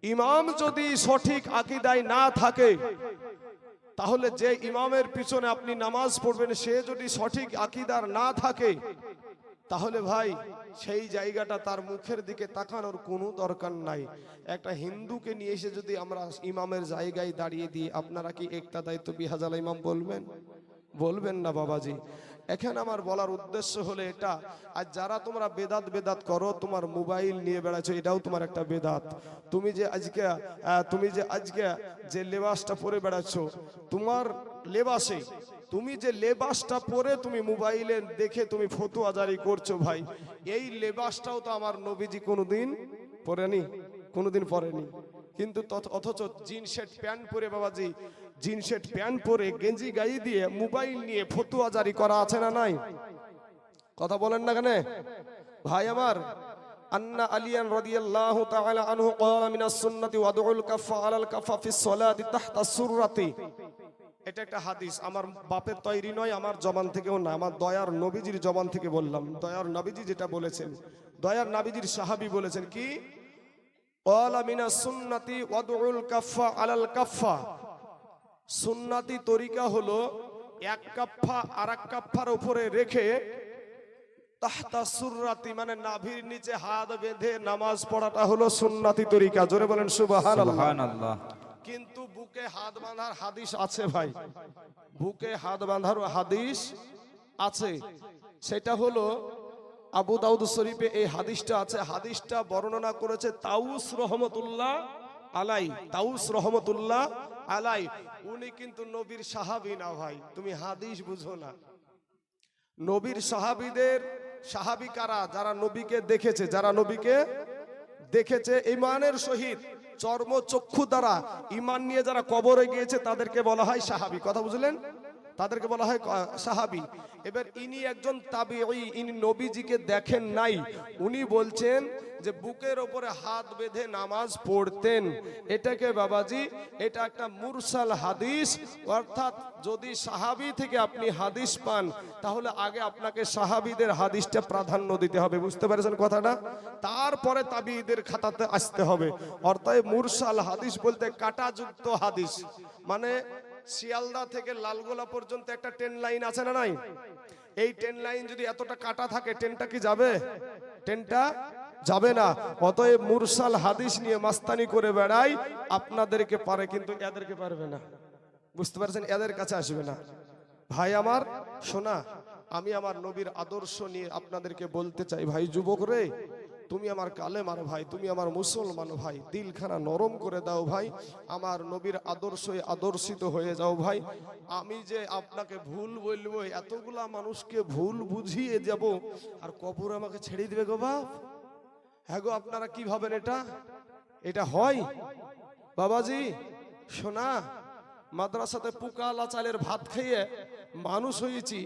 ইমাম যদি সঠিক আকীদায় না থাকে, তাহলে যে ইমামের পিছনে আপনি নামাজ পড়বেন সে যদি সঠিক আকীদার না থাকে, তাহলে ভাই সেই জায়গাটা তার মুখের দিকে তাকানোর কোনো দরকার নাই। একটা হিন্দুকে নিয়ে এসে যদি আমরা ইমামের জায়গায় দাঁড়িয়ে দিই, আপনারা কি একটা দায়িত্ব বিহাজাল ইমাম বলবেন? বলবেন না বাবাজি। এখানে আমার বলার উদ্দেশ্য হলো এটা, আর যারা তোমরা বেদাত বেদাত করো, তোমার মোবাইল নিয়ে বেড়াচ্ছো, এটাও তোমার একটা বেদাত। তুমি যে আজকে যে লেবাসটা পরে বেড়াচ্ছ, তোমার লেবাসে তুমি যে লেবাসটা পরে তুমি মোবাইলে দেখে তুমি ফতোয়া জারি করছো, ভাই এই লেবাসটাও তো আমার নবীজি কোনোদিন পরেনি, কোনোদিন পরেনি। কিন্তু অথচ জিন শার্ট প্যান্ট পরে বাবাজি, জিন শার্ট প্যান্ট পরে গেঞ্জি গায়ে দিয়ে মোবাইল নিয়ে ফতোয়া জারি করা আছে না নাই? কথা বলেন না কেন ভাই আমার? আন্না আলিয়ান রাদিয়াল্লাহু তাআলা আনহু ক্বালা মিনাস সুন্নাতি ওয়াদউল কাফা আলাল কাফা ফিস সালাতি তাহতা সুররাতি। এটা একটা হাদিস, আমার বাপের তৈরি নয়, আমার জবান থেকেও না, আমার দয়ার নবীজির জবান থেকে বললাম। দয়ার নবীজি যেটা বলেছেন, দয়ার নবীজির সাহাবী বলেছেন কি, ক্বালা মিনাস সুন্নাতি ওয়াদউল কাফা আলাল কাফা। সুন্নাতি তরিকা হলো এক কাফা আরেক কাফার উপরে রেখে তাহতা সুররাতি মানে নাভির নিচে হাত বেঁধে নামাজ পড়াটা হলো সুন্নাতি তরিকা। জোরে বলেন সুবহানাল্লাহ। কিন্তু বুকে হাত বাঁধার হাদিস আছে ভাই, বুকে হাত বাঁধার হাদিস আছে। সেটা হলো আবু দাউদ শরীফে এই হাদিসটা আছে। হাদিসটা বর্ণনা করেছে তাউস রহমতুল্লাহ আলাই। তাউস রহমতুল্লাহ আলাই উনি কিন্তু নবীর সাহাবী না ভাই, তুমি হাদিস বুঝো না। নবীর সাহাবী কারা? যারা নবীকে দেখেছে, যারা নবীকে দেখেছে ঈমানের সহিত চর্ম চক্ষু দ্বারা ঈমান নিয়ে যারা কবরে গিয়েছে তাদেরকে বলা হয় সাহাবী। কথা বুঝলেন? তাদেরকে বলা হয় সাহাবী। এবার ইনি একজন তাবিঈ, ইনি নবীজিকে দেখেন নাই। উনি বলছেন যে বুকের ওপরে হাত বেঁধে নামাজ পড়তেন। এটাকে বাবাজি, এটা একটা মুরসাল হাদিস। অর্থাৎ যদি সাহাবী থেকে আপনি হাদিস পান, তাহলে আগে আপনাকে সাহাবীদের হাদিসটা প্রাধান্য দিতে হবে। বুঝতে পারছেন কথাটা? তারপরে তাবিঈদের খাতাতে আসতে হবে। অর্থাৎ মুরসাল হাদিস বলতে কাঁটাযুক্ত হাদিস, মানে শিয়ালদা থেকে লালগোলা পর্যন্ত একটা ট্রেন লাইন আছে না নাই? এই ট্রেন লাইন যদি এতটা কাটা থাকে, ট্রেনটা কি যাবে? ট্রেনটা যাবে না। অতএব মুরসাল হাদিস নিয়ে মাস্তানি করে বেড়াই, আপনাদেরকে পারে কিন্তু এদেরকে পারবে না। বুঝতে পারছেন? এদের কাছে আসবে না। ভাই আমার শোনা, আমি আমার নবীর আদর্শ নিয়ে আপনাদেরকে বলতে চাই, ভাই যুবক রে, তুমি আমার কালেমার ভাই, তুমি আমার মুসলমান ভাই, দিলখানা নরম করে দাও ভাই, আমার নবীর আদর্শে আদর্শিত হয়ে যাও ভাই। আমি যে আপনাকে ভুল বলবো, এতগুলা মানুষকে ভুল বুঝিয়ে যাব, আর কবরে আমাকে ছেড়ে দিবে গো বাপ? হ্যাঁ গো, আপনারা কি ভাবেন এটা হয়? বাবাজি শোনা, মাদ্রাসাতে পুকালা চালের ভাত খেয়ে মানুষ হয়েছি।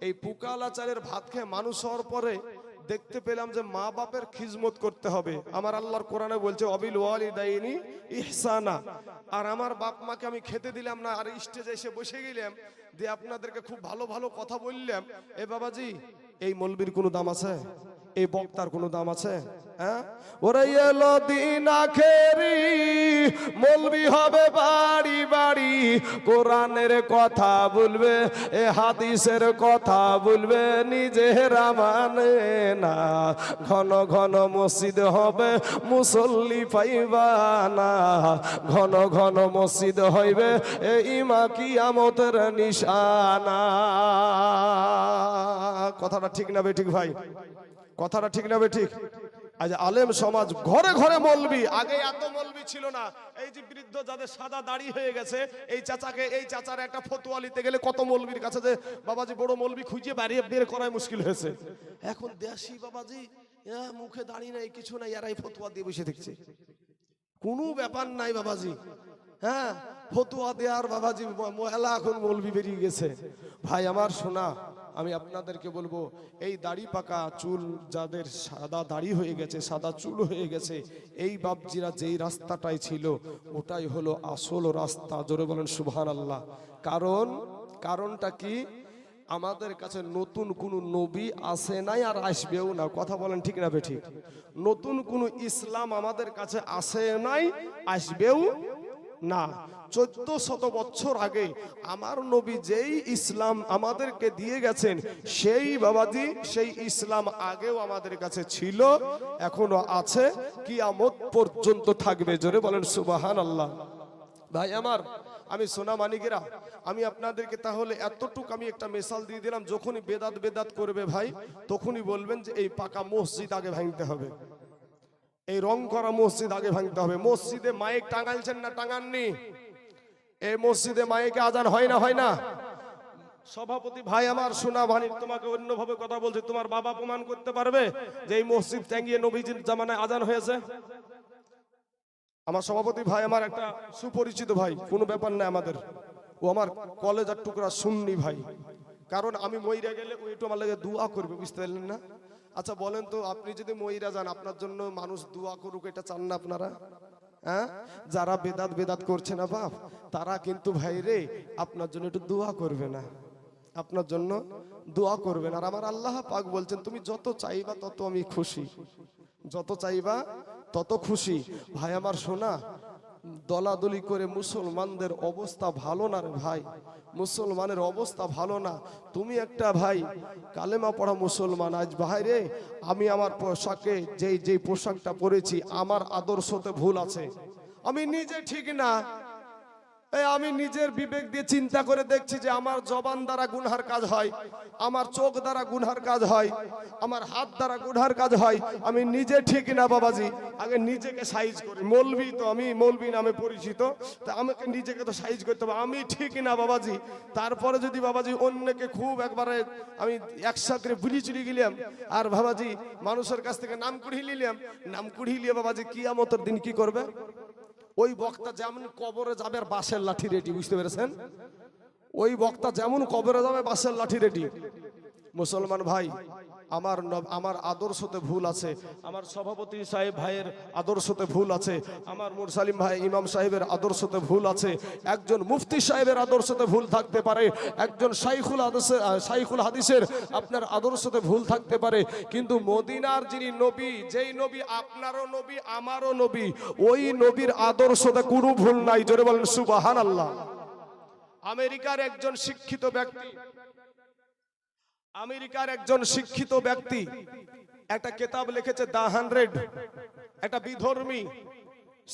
এই পুকালা চালের ভাত খেয়ে মানুষ হওয়ার পরে দেখতে পেলাম যে মা বাপের খিজমত করতে হবে। আমার আল্লাহর কোরআনে বলছে অবিল ওয়ালিদাইনি ইহসানা। আর আমার বাপ মাকে আমি খেতে দিলাম না, আর স্টেজে এসে বসে গেলাম, দিয়ে আপনাদেরকে খুব ভালো ভালো কথা বললাম। এ বাবাজি, এই মৌলবীর কোনো দাম আছে? এই বক্তার কোনো দাম আছে? হ্যাঁ, ওরে এলো দিন আখেরি, মৌলবী হবে বাড়ি বাড়ি, কোরআনের কথা বলবে, এ হাদিসের কথা বলবে, নিজেরা মানে না। ঘন ঘন মসজিদ হবে, মুসল্লি পাইবা না। ঘন ঘন মসজিদ হইবে, এ ইমা কিয়ামতের নিশানা। কথাটা ঠিক না বেঠিক ভাই? কথাটা ঠিক না বেঠিক? আজ আলেম সমাজ ঘরে ঘরে মৌলবি। আগে এত মৌলবি ছিল না। এই যে বৃদ্ধ যাদের সাদা দাড়ি হয়ে গেছে, এই চাচার একটা ফতোয়া নিতে গেলে কত মৌলবির কাছে যে বাবাজি বড় মৌলবি খুঁজে বের করাই মুশকিল হয়েছে। এখন দেশি বাবাজি মুখে দাড়ি নাই, কিছু নাই, এরাই ফতোয়া দিয়ে বসে থাকছে। কোনো ব্যাপার নাই বাবাজি। হ্যাঁ, ফতোয়া দেওয়ার বাবাজি মহিলা এখন মৌলবি বেরিয়ে গেছে। ভাই আমার শোনা, আমি আপনাদেরকে বলবো, এই দাড়ি পাকা চুল যাদের সাদা দাড়ি হয়ে গেছে, সাদা চুল হয়ে গেছে, এই বাপজিরা যেই রাস্তাটাই ছিল ওটাই হলো আসল রাস্তা। জোরে বলেন সুবহানাল্লাহ। কারণটা কি? আমাদের কাছে নতুন কোন নবী আসে নাই আর আসবেও না। কথা বলেন ঠিক না বেঠিক? নতুন কোন ইসলাম আমাদের কাছে আসে নাই, আসবেও না। 1400 বছর আগে আমার নবী যেই ইসলাম আমাদেরকে দিয়ে গেছেন, সেই বাবাজি সেই ইসলাম আগেও আমাদের কাছে ছিল, এখনো আছে, কিয়ামত পর্যন্ত থাকবে। জোরে বলেন সুবহানাল্লাহ। ভাই আমার, আমি সোনা মানিকেরা, আমি আপনাদেরকে তাহলে এতটুকু আমি একটা মিসাল দিয়ে দিলাম, যখনই বেদাত বেদাত করবে ভাই, তখনই বলবেন যে এই পাকা মসজিদ আগে ভাঙতে হবে, এই রং করা মসজিদ আগে ভাঙতে হবে। মসজিদে মাইক টাঙাইছেন না টাঙাননি? এই মসজিদে মাইকে আজান হয় না, হয় না? সভাপতি ভাই আমার, সোনা ভানি, তোমাকে অন্যভাবে কথা বলছি, তোমার বাবা প্রমাণ করতে পারবে যে এই মসজিদ টাঙ্গিয়ে নবীজির জামানায় আজান হয়েছে? আমার সভাপতি ভাই আমার একটা সুপরিচিত ভাই, কোনো ব্যাপার না আমাদের, ও আমার কলেজের টুকরা সুন্নি ভাই। কারণ আমি মইরা গেলে ও একটু আমার লাগে দোয়া করবে, বুঝতে পারলেন না? আচ্ছা বলেন তো, আপনি যদি মইরা যান, আপনার জন্য মানুষ দোয়া করুক, এটা চান না আপনারা? হ্যাঁ, যারা বেদাত বেদাত করছে না বাপ, তারা কিন্তু ভাই রে আপনার জন্য একটু দোয়া করবে না, আপনার জন্য দোয়া করবেন। আর আমার আল্লাহ পাক বলছেন, তুমি যত চাইবা তত আমি খুশি, যত চাইবা তত খুশি। ভাই আমার শোনা, দলাদলি করে মুসলমানদের অবস্থা ভালো না রে ভাই, মুসলমানের অবস্থা ভালো না। তুমি একটা ভাই কালেমা পড়া মুসলমান, আজ ভাই রে আমি আমার পোশাকে যেই পোশাকটা পরেছি, আমার আদর্শতে ভুল আছে, আমি নিজে ঠিক না, আমি নিজের বিবেক দিয়ে চিন্তা করে দেখছি যে আমার জবান দ্বারা গুনহার কাজ হয়, আমার চোখ দ্বারা গুনহার কাজ হয়, আমার হাত দ্বারা গুনহার কাজ হয়, আমি নিজে ঠিক না বাবাজি। আগে নিজেকে সাইজ করি, মৌলবি তো আমি, মৌলবি নামে পরিচিত, তা আমাকে নিজেকে তো সাইজ করতে হবে, আমি ঠিক না বাবাজি। তারপরে যদি বাবাজি অন্যকে খুব একবারে আমি একসাথে বুলি চুরি গেলাম, আর বাবাজি মানুষের কাছ থেকে নাম কুড়িয়ে নিলাম, নাম কুড়িয়ে নিয়ে বাবাজি কিয়ামতের দিন কি করবে? ওই বক্তা যেমন কবরে যাবে আর বাঁশের লাঠি রেডি, বুঝতে পেরেছেন? ওই বক্তা যেমন কবরে যাবে বাঁশের লাঠি রেডি। মুসলমান ভাই আমার, আমার আদর্শতে ভুল আছে, আমার সভাপতি সাহেব ভাইয়ের আদর্শতে ভুল আছে, আমার মুরসালিম ভাই ইমাম সাহেবের আদর্শতে ভুল আছে, একজন মুফতি সাহেবের আদর্শতে ভুল থাকতে পারে, একজন শাইখুল হাদিসের আপনার আদর্শতে ভুল থাকতে পারে, কিন্তু মদিনার যিনি নবী, যেই নবী আপনারও নবী আমারও নবী, ওই নবীর আদর্শতে কোনো ভুল নাই। জোরে বলেন সুবহানাল্লাহ। আমেরিকার একজন শিক্ষিত ব্যক্তি, আমেরিকার একজন শিক্ষিত ব্যক্তি একটা কিতাব লিখেছে দা 100, একটা বিধর্মী,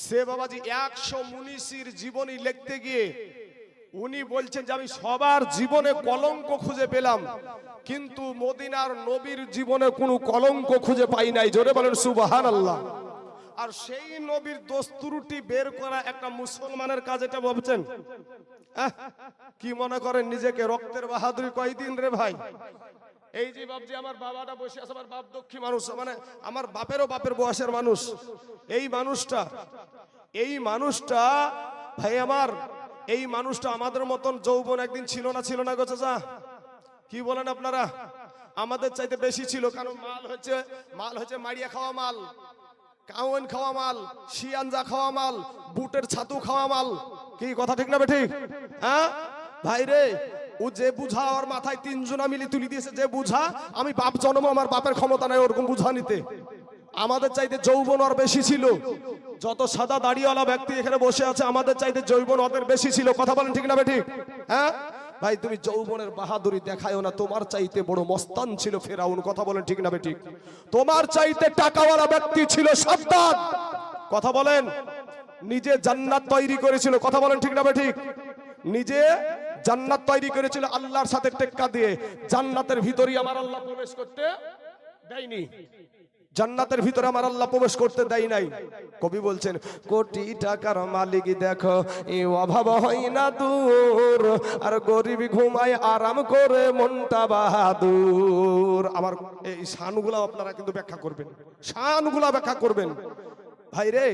সে বাবাজি 100 মুনিশির জীবনী লিখতে গিয়ে উনি বলছেন যে আমি সবার জীবনে কলঙ্ক খুঁজে পেলাম, কিন্তু মদিনার নবীর জীবনে কোনো কলঙ্ক খুঁজে পাই নাই। জোরে বলেন সুবহানাল্লাহ। আর সেই নবীর দোষ ত্রুটি বের করা একটা মুসলমানের কাজ, এটা ভাবছেন? কি মনে করেন নিজেকে রক্তের বাহাদুরি কয়দিন রে ভাই? এই যে বাপজি আমার বাবাটা বসে আছে, আমার বাপ দক্ষী মানুষ, মানে আমার বাপেরও বাপের বয়সের মানুষ, এই মানুষটা ভাই আমার, এই মানুষটা আমাদের মতন যৌবন একদিন ছিল না গো চাচা? কি বলেন আপনারা? আমাদের চাইতে বেশি ছিল, কারণ মাল হচ্ছে মারিয়া খাওয়া মাল, কাউন খাওয়া মাল, শিয়ানজা খাওয়া মাল, বুটের ছাতু খাওয়া মাল। কি কথা ঠিক না বেঠিক? হ্যাঁ ভাই রে, ও যে বুঝা ওর মাথায় 3 জনা মিলি তুলি দিয়েছে, যে বুঝা আমি বাপ জন্ম, আমার বাপের ক্ষমতা নাই ওরকম বুঝা নিতে। আমাদের চাইতে যৌবন ওর বেশি ছিল। যত সাদা দাড়িওয়ালা ব্যক্তি এখানে বসে আছে, আমাদের চাইতে যৌবন ওদের বেশি ছিল। কথা বলেন ঠিক না বেঠিক? হ্যাঁ ভাই, তুমি যৌবনের বাহাদুরি দেখায়ও না, তোমার চাইতে বড় মস্তান ছিল ফেরাউন। কথা বলেন ঠিক না বেঠিক? তোমার চাইতে টাকাওয়ালা ব্যক্তি ছিল সাদ্দাদ। কথা বলেন, নিজে জান্নাত তৈরি করেছিল। কথা বলেন ঠিক না বেঠিক? নিজে জান্নাত তৈরি করেছিল আল্লাহর সাথে টেক্কা দিয়ে। জান্নাতের ভিতরে আমার আল্লাহ প্রবেশ করতে দেয়নি, জান্নাতের ভিতরে আমার আল্লাহ প্রবেশ করতে দেয় নাই। কবি বলছেন, কোটি টাকার মালিক দেখো এ অভাব হয় না দূর, আর গরিব ঘুমায় আরাম করে মনটা বাহাদুর। আমার এই শানগুলা আপনারা কিন্তু ব্যাখ্যা করবেন, শানগুলা ব্যাখ্যা করবেন। ভাই রে,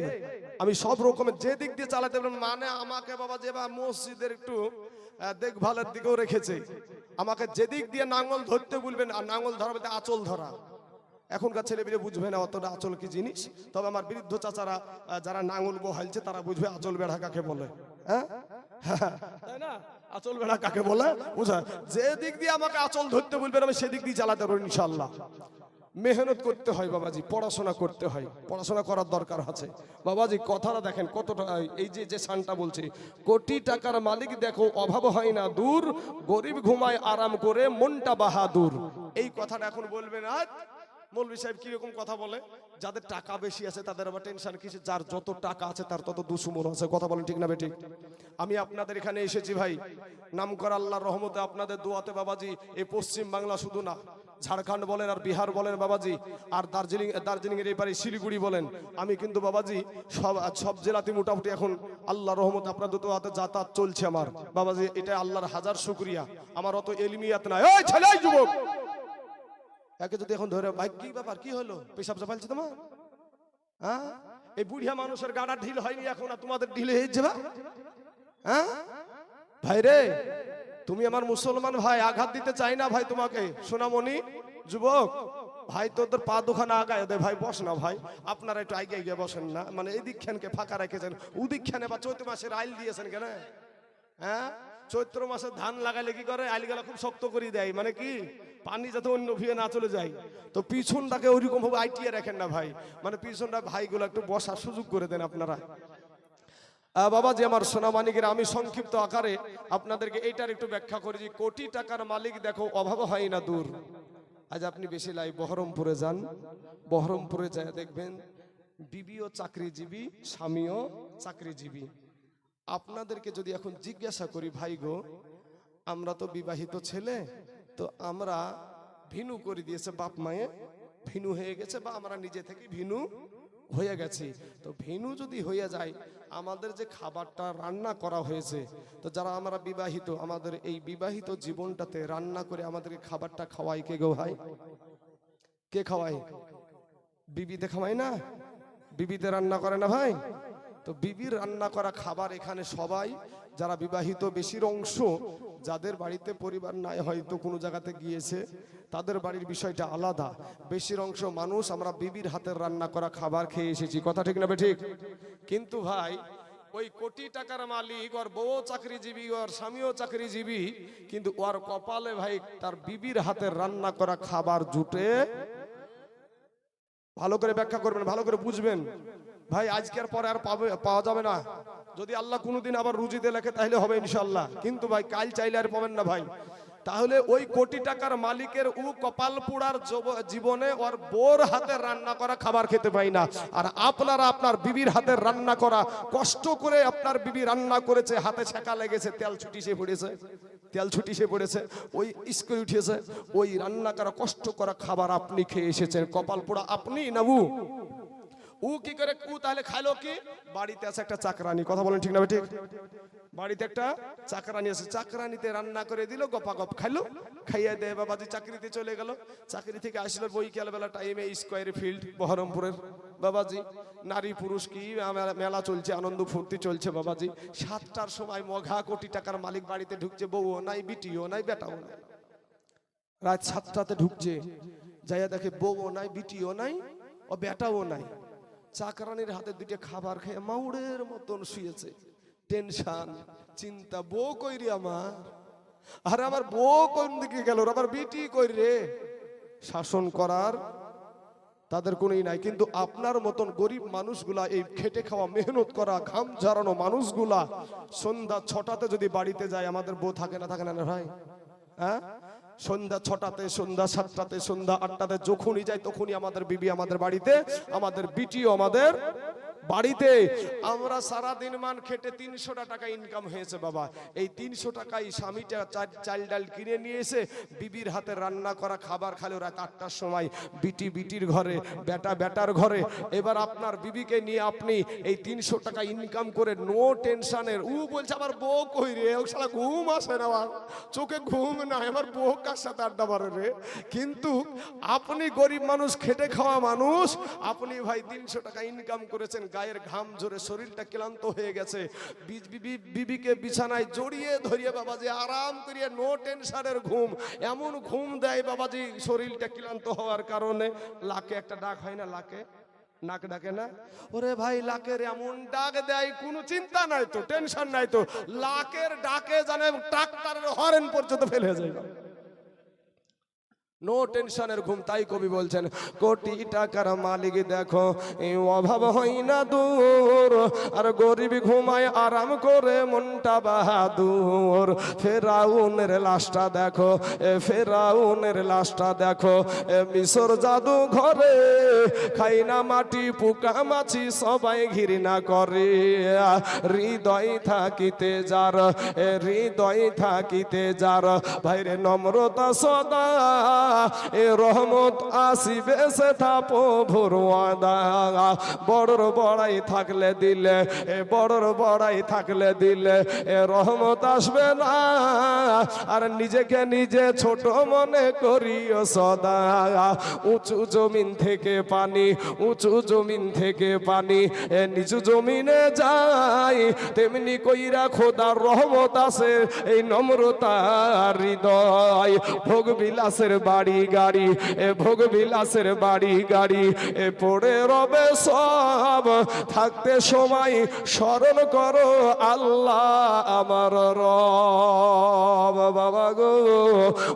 আমি সব রকমের যে দিক দিয়ে চালাতে পারেন, মানে আমাকে বাবা যে মসজিদের একটু দেখভালের দিকেও রেখেছে, আমাকে যেদিক দিয়ে নাঙ্গল ধরতে বলবেন, আর নাঙ্গল ধরা বলতে আঁচল ধরা। এখনকার ছেলেমেয়ে বুঝবে না অতটা আঁচল কি জিনিস, তবে আমার বৃদ্ধ চাচারা যারা নাঙ্গল বহাইছে তারা বুঝবে আঁচল বেড়া কাকে বলে। হ্যাঁ, তাই না? আচল বেড়া কাকে বলে বুঝা, যে দিক দিয়ে আমাকে আচল ধরতে বলবেন আমি সেদিক দিয়ে চালাতে পারবো ইনশাল্লাহ। মেহনত করতে হয় বাবাজি, পড়াশোনা করতে হয়, পড়াশোনা করার দরকার আছে বাবাজি। কথাটা দেখেন কতটা, এই যে যে শানটা বলছে, কোটি টাকার মালিক দেখো অভাব হয় না দূর, গরিব ঘুমায় আরাম করে মনটা বাহাদুর। এই কথাটা এখন বলবেন আজ মৌলভী সাহেব কিরকম কথা বলে, যাদের টাকা বেশি আছে তাদের আবার টেনশন কিসে, যার যত টাকা আছে তার তত দুশ্মন আছে। কথা বলেন ঠিক না বেঠিক? আমি আপনাদের এখানে এসেছি ভাই নাম করা আল্লাহর রহমতে, আপনাদের দোয়াতে বাবাজি। এই পশ্চিম বাংলা শুধু না, ঝাড়খণ্ড বলেন আর বিহার বলেন বাবাজি, আর দার্জিলিং এর এপারে শিলিগুড়ি বলেন, আমি কিন্তু বাবাজি সব জেলাতে মোটামুটি এখন আল্লাহর রহমতে আপনাদের দোয়াতে যাতায়াত চলছে আমার বাবাজি। এটা আল্লাহর হাজার শুকরিয়া। আমার অত এলিমিয়াত নাই। ওই ছেলে যুবক, একে যদি এখন ধরে ভাই কি ব্যাপার, কি হলো, পেশাব চাপালছে তোমার? হ্যাঁ, এই বুড়িয়া মানুষের গাড়া ঢিল হয়নি এখন, আর তোমাদের ঢিলে হয়ে যাবে? হ্যাঁ ভাই রে, তুমি আমার মুসলমান ভাই, আঘাত দিতে চাই না ভাই তোমাকে। সোনামণি যুবক ভাই, তোদের পা দুখানা আগায় দে ভাই, বস না ভাই। আপনারা একটু আগে গিয়ে বসেন না, মানে এই দিকখানকে ফাঁকা রেখেছেন, উদিকখানে বা চৈত্র মাসের আইল দিয়েছেন কেন? হ্যাঁ, চৈত্র মাসে ধান লাগাইলে কি করে, আইলগুলা খুব শক্ত করে দেয়, মানে কি পানি যাতে অন্য ভিয়ে না চলে যায়। তো পিছনটাকে ওইরকম ভাবে আইটিয়ে রাখেন না ভাই, মানে পিছনটা ভাইগুলো একটু বসার সুযোগ করে দেন আপনারা। বাবাজি আমার সোনামানিকের, আমি সংক্ষিপ্ত আকারে আপনাদেরকে এইটার একটু ব্যাখ্যা করি যে কোটি টাকার মালিক দেখো অভাব হয় না দূর। আজ আপনি বেশি লাই বহরমপুরে যান, বহরমপুরে যায় দেখবেন বিবিও চাকরিজীবী, স্বামীও চাকরিজীবী। আপনাদেরকে যদি এখন জিজ্ঞাসা করি ভাই গো, আমরা তো বিবাহিত ছেলে, তো আমরা ভিনু করে দিয়েছে বাপ মায়ে, ভিনু হয়ে গেছে, বা আমরা নিজে থেকে ভিনু হয়ে গেছি। তো ভিনু যদি হয়ে যায়, আমাদের যে খাবারটা রান্না করা হয়েছে, তো যারা আমরা বিবাহিত, আমাদের এই বিবাহিত জীবনটাতে রান্না করে আমাদেরকে খাবারটা খাওয়াই কে গো ভাই? কে খাওয়াই? বিবিতে খাওয়াই না? বিবিতে রান্না করে না ভাই? তো বিবির রান্না করা খাবার এখানে সবাই যারা বিবাহিত, বেশির অংশ যাদের বাড়িতে পরিবার নাই, হয়তো কোনো জায়গাতে গিয়েছে, তাদের বাড়ির বিষয়টা আলাদা। বেশির অংশ মানুষ আমরা বিবির হাতের রান্না করা খাবার খেয়ে এসেছি। কথা ঠিক না বেঠিক? কিন্তু ভাই ওই কোটি টাকার মালিক, ওর বউ চাকরিজীবী, ওর স্বামীও চাকরিজীবী, কিন্তু ওর কপালে ভাই তার বিবির হাতের রান্না করা খাবার জুটে। ভালো করে ব্যাখ্যা করবেন, ভালো করে বুঝবেন ভাই। আজকের পরে আর পাওয়া যাবে না। যদি আল্লাহ কোনোদিন আবার রুজিতে লেখে তাহলে হবে ইনশাল্লাহ, কিন্তু ভাই কাল চাইলে আর পাবেন না ভাই। তাহলে ওই কোটি টাকার মালিকের ও কপাল পোড়ার জীবনে ওর বোর হাতের রান্না করা খাবার খেতে পাই না। আর আপনারা আপনার বিবির হাতের রান্না করা, কষ্ট করে আপনার বিবি রান্না করেছে, হাতে ছেঁকা লেগেছে, তেল ছুটি সে পড়েছে, তেল ছুটি সে পড়েছে, ওই স্কুল উঠেছে, ওই রান্না করা কষ্ট করা খাবার আপনি খেয়ে এসেছেন। কপাল পোড়া আপনি না ও কি করে? ও তাহলে খাইলো কি? বাড়িতে আছে একটা চাকরানি। কথা বলেন ঠিক না ঠিক? বাড়িতে একটা চাকরানি আছে, চাকরানিতে রান্না করে দিল, গপাগপ খাইলো, খাইয়া দেয় বাবাজি চাকরিতে চলে গেল। চাকরি থেকে আসলো বৈকাল বেলা টাইমে স্কোয়ার ফিল্ড বহরমপুরের বাবাজি, নারী পুরুষ কি মেলা চলছে, আনন্দ ফুর্তি চলছে বাবাজি। 7টার সময় মঘা কোটি টাকার মালিক বাড়িতে ঢুকছে, বউও নাই, বিটিও নাই, বেটাও নাই। রাত 7টাতে ঢুকছে, যাইয়া দেখে বউও নাই, বিটিও নাই, ও বেটাও নাই। চাকরানির হাতে দুইটা খাবার খেয়ে মাউড়ের মতন শুয়েছে। টেনশন, চিন্তা, বউ কই রে আমার, আরে আমার বউ কোন দিকে গেল, আমার বিটি কই রে। শাসন করার তাদের কোনোই নাই। কিন্তু আপনার মতন গরিব মানুষগুলা, এই খেটে খাওয়া, মেহনত করা, ঘাম ঝরানো মানুষগুলা সন্ধ্যা 6টাতে যদি বাড়িতে যায়, আমাদের বউ থাকে না? থাকে না ভাই? হ্যাঁ, সন্ধ্যা 6টাতে, সন্ধ্যা 7টাতে, সন্ধ্যা 8টাতে যখনই যায় তখনই আমাদের বিবি আমাদের বাড়িতে, আমাদের বিটিও আমাদের বাড়িতে। আমরা সারা দিন মান খেটে 300 টাকা ইনকাম হয়েছে বাবা। এই 300 টাকায় স্বামীটা চাল ডাল কিনে নিয়ে এসে বিবির হাতে রান্না করা খাবার খালো রাত 8টার সময়, বিটি বিটির ঘরে, বেটা বেটার ঘরে। এবার আপনার বিবিকে নিয়ে আপনি এই 300 টাকা ইনকাম করে নো টেনশনের, ও বলছে আমার বউ কই রে, ও শালা ঘুম আসে না, আমার চোখে ঘুম না, আমার বউ কার সাথে আড্ডা মারে রে। কিন্তু আপনি গরিব মানুষ, খেটে খাওয়া মানুষ, আপনি ভাই 300 টাকা ইনকাম করেছেন, গায়ের ঘাম ঝরে শরীরটা ক্লান্ত হয়ে গেছে, বিবিকে বিছানায় জড়িয়ে ধরিয়ে বাবাজি আরাম করিয়ে নো টেনশনের ঘুম, এমন ঘুম দেয় বাবাজি শরীরটা ক্লান্ত হওয়ার কারণে। লাকে একটা ডাক হয় না, লাকে নাক ডাকে না? ওরে ভাই লাকের এমন ডাক দেয় কোনো চিন্তা নাই তো, টেনশন নাই তো, লাকের ডাকে জানে ট্রাক্টরের হর্ন পর্যন্ত ফেলে যায়, নো টেনশনের ঘুম। তাই কবি বলছেন কোটি টাকার মালিক দেখো এই অভাব হয় না দূর, আর গরিব ঘুমায় আরাম করে মনটা বাহাদুর। ফেরাউনের লাশটা দেখো, ফেরাউনের লাশটা দেখো, মিশর জাদু ঘরে খাই না মাটি পোকা মাছি সবাই ঘৃণা করে। হৃদয় থাকিতে যার, হৃদয় থাকিতে যার ভাইরে নম্রতা সদা, এ রহমত আসিবে সে থা প্রভুর ওয়াদা। বড়র বড়াই থাকলে দিলে, এ বড়র বড়াই থাকলে দিলে এ রহমত আসবে না, আর নিজেকে নিজে ছোট মনে করিও সদা। উঁচু জমিন থেকে পানি, উঁচু জমিন থেকে পানি এ নিচু জমিনে যায়, তেমনি কইরা খোদার রহমত আছে এই নম্রতা হৃদয়। ভোগ বিলাসের বাড়ি গাড়ি, এ ভোগ বিলাসের বাড়ি গাড়ি এ পড়ে রবে সব, থাকতে সময় স্মরণ করো আল্লাহ আমার রব। বাবা গো,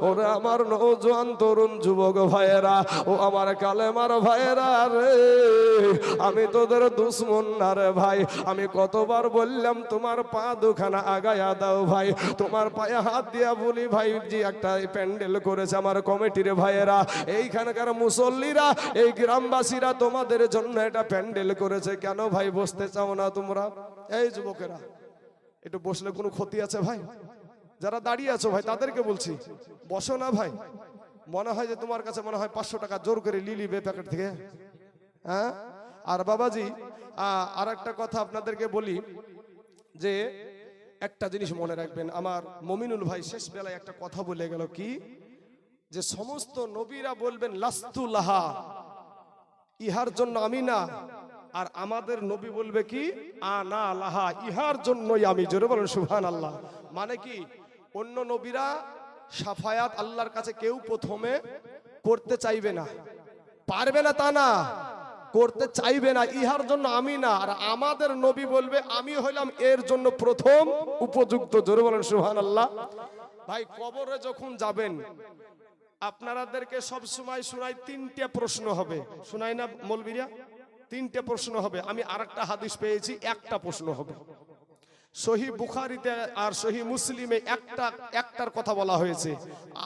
ওরে আমার নওজোয়ান তরুণ যুবক ভাইয়েরা, ও আমার কালেমার ভাইয়েরা রে, আমি তোদের দুশ্মন না রে ভাই। আমি কতবার বললাম তোমার পা দুখানা আগায়া দাও ভাই, তোমার পায়ে হাত দিয়া বলি ভাই জি একটা প্যান্ডেল করেছে আমার কমিটির ভাইয়েরা, এইখানকার মুসল্লিরা, এই গ্রামবাসীরা তোমাদের জন্য এটা প্যান্ডেল করেছে, কেন ভাই বসতে চাও না তোমরা? এই যুবকেরা একটু বসলে কোনো ক্ষতি আছে ভাই? যারা দাঁড়িয়ে আছো ভাই তাদেরকে বলছি বসো না ভাই। মনে হয় যে তোমার কাছে মনে হয় 500 টাকা জোর করে লিলিবে প্যাকেট থেকে, হ্যাঁ? আর বাবাজি আর একটা কথা আপনাদেরকে বলি যে একটা জিনিস মনে রাখবেন, আমার মমিনুল ভাই শেষ বেলায় একটা কথা বলে গেল কি, যে সমস্ত নবীরা বলবেন লাস্তু লাহা, ইহার জন্য আমি না, আর আমাদের নবী বলবে কি আনা লাহা, ইহার জন্যই আমি। জোরে বলেন সুবহানাল্লাহ। মানে কি, অন্য নবীরা সাফায়াত আল্লাহর কাছে কেউ প্রথমে করতে চাইবে না, পারবে না তা না, করতে চাইবে না, ইহার জন্য আমি না, আর আমাদের নবী বলবে আমি হইলাম এর জন্য প্রথম উপযুক্ত। জোরে বলেন সুবহানাল্লাহ। ভাই কবরে যখন যাবেন আপনাদেরকে সব সময় শোনাই 3টে প্রশ্ন হবে, শোনাই না মৌলবীরা? 3টে প্রশ্ন হবে। আমি আরেকটা হাদিস পেয়েছি, একটা প্রশ্ন হবে। সহি বুখারীতে আর সহি মুসলিমে একটার কথা বলা হয়েছে,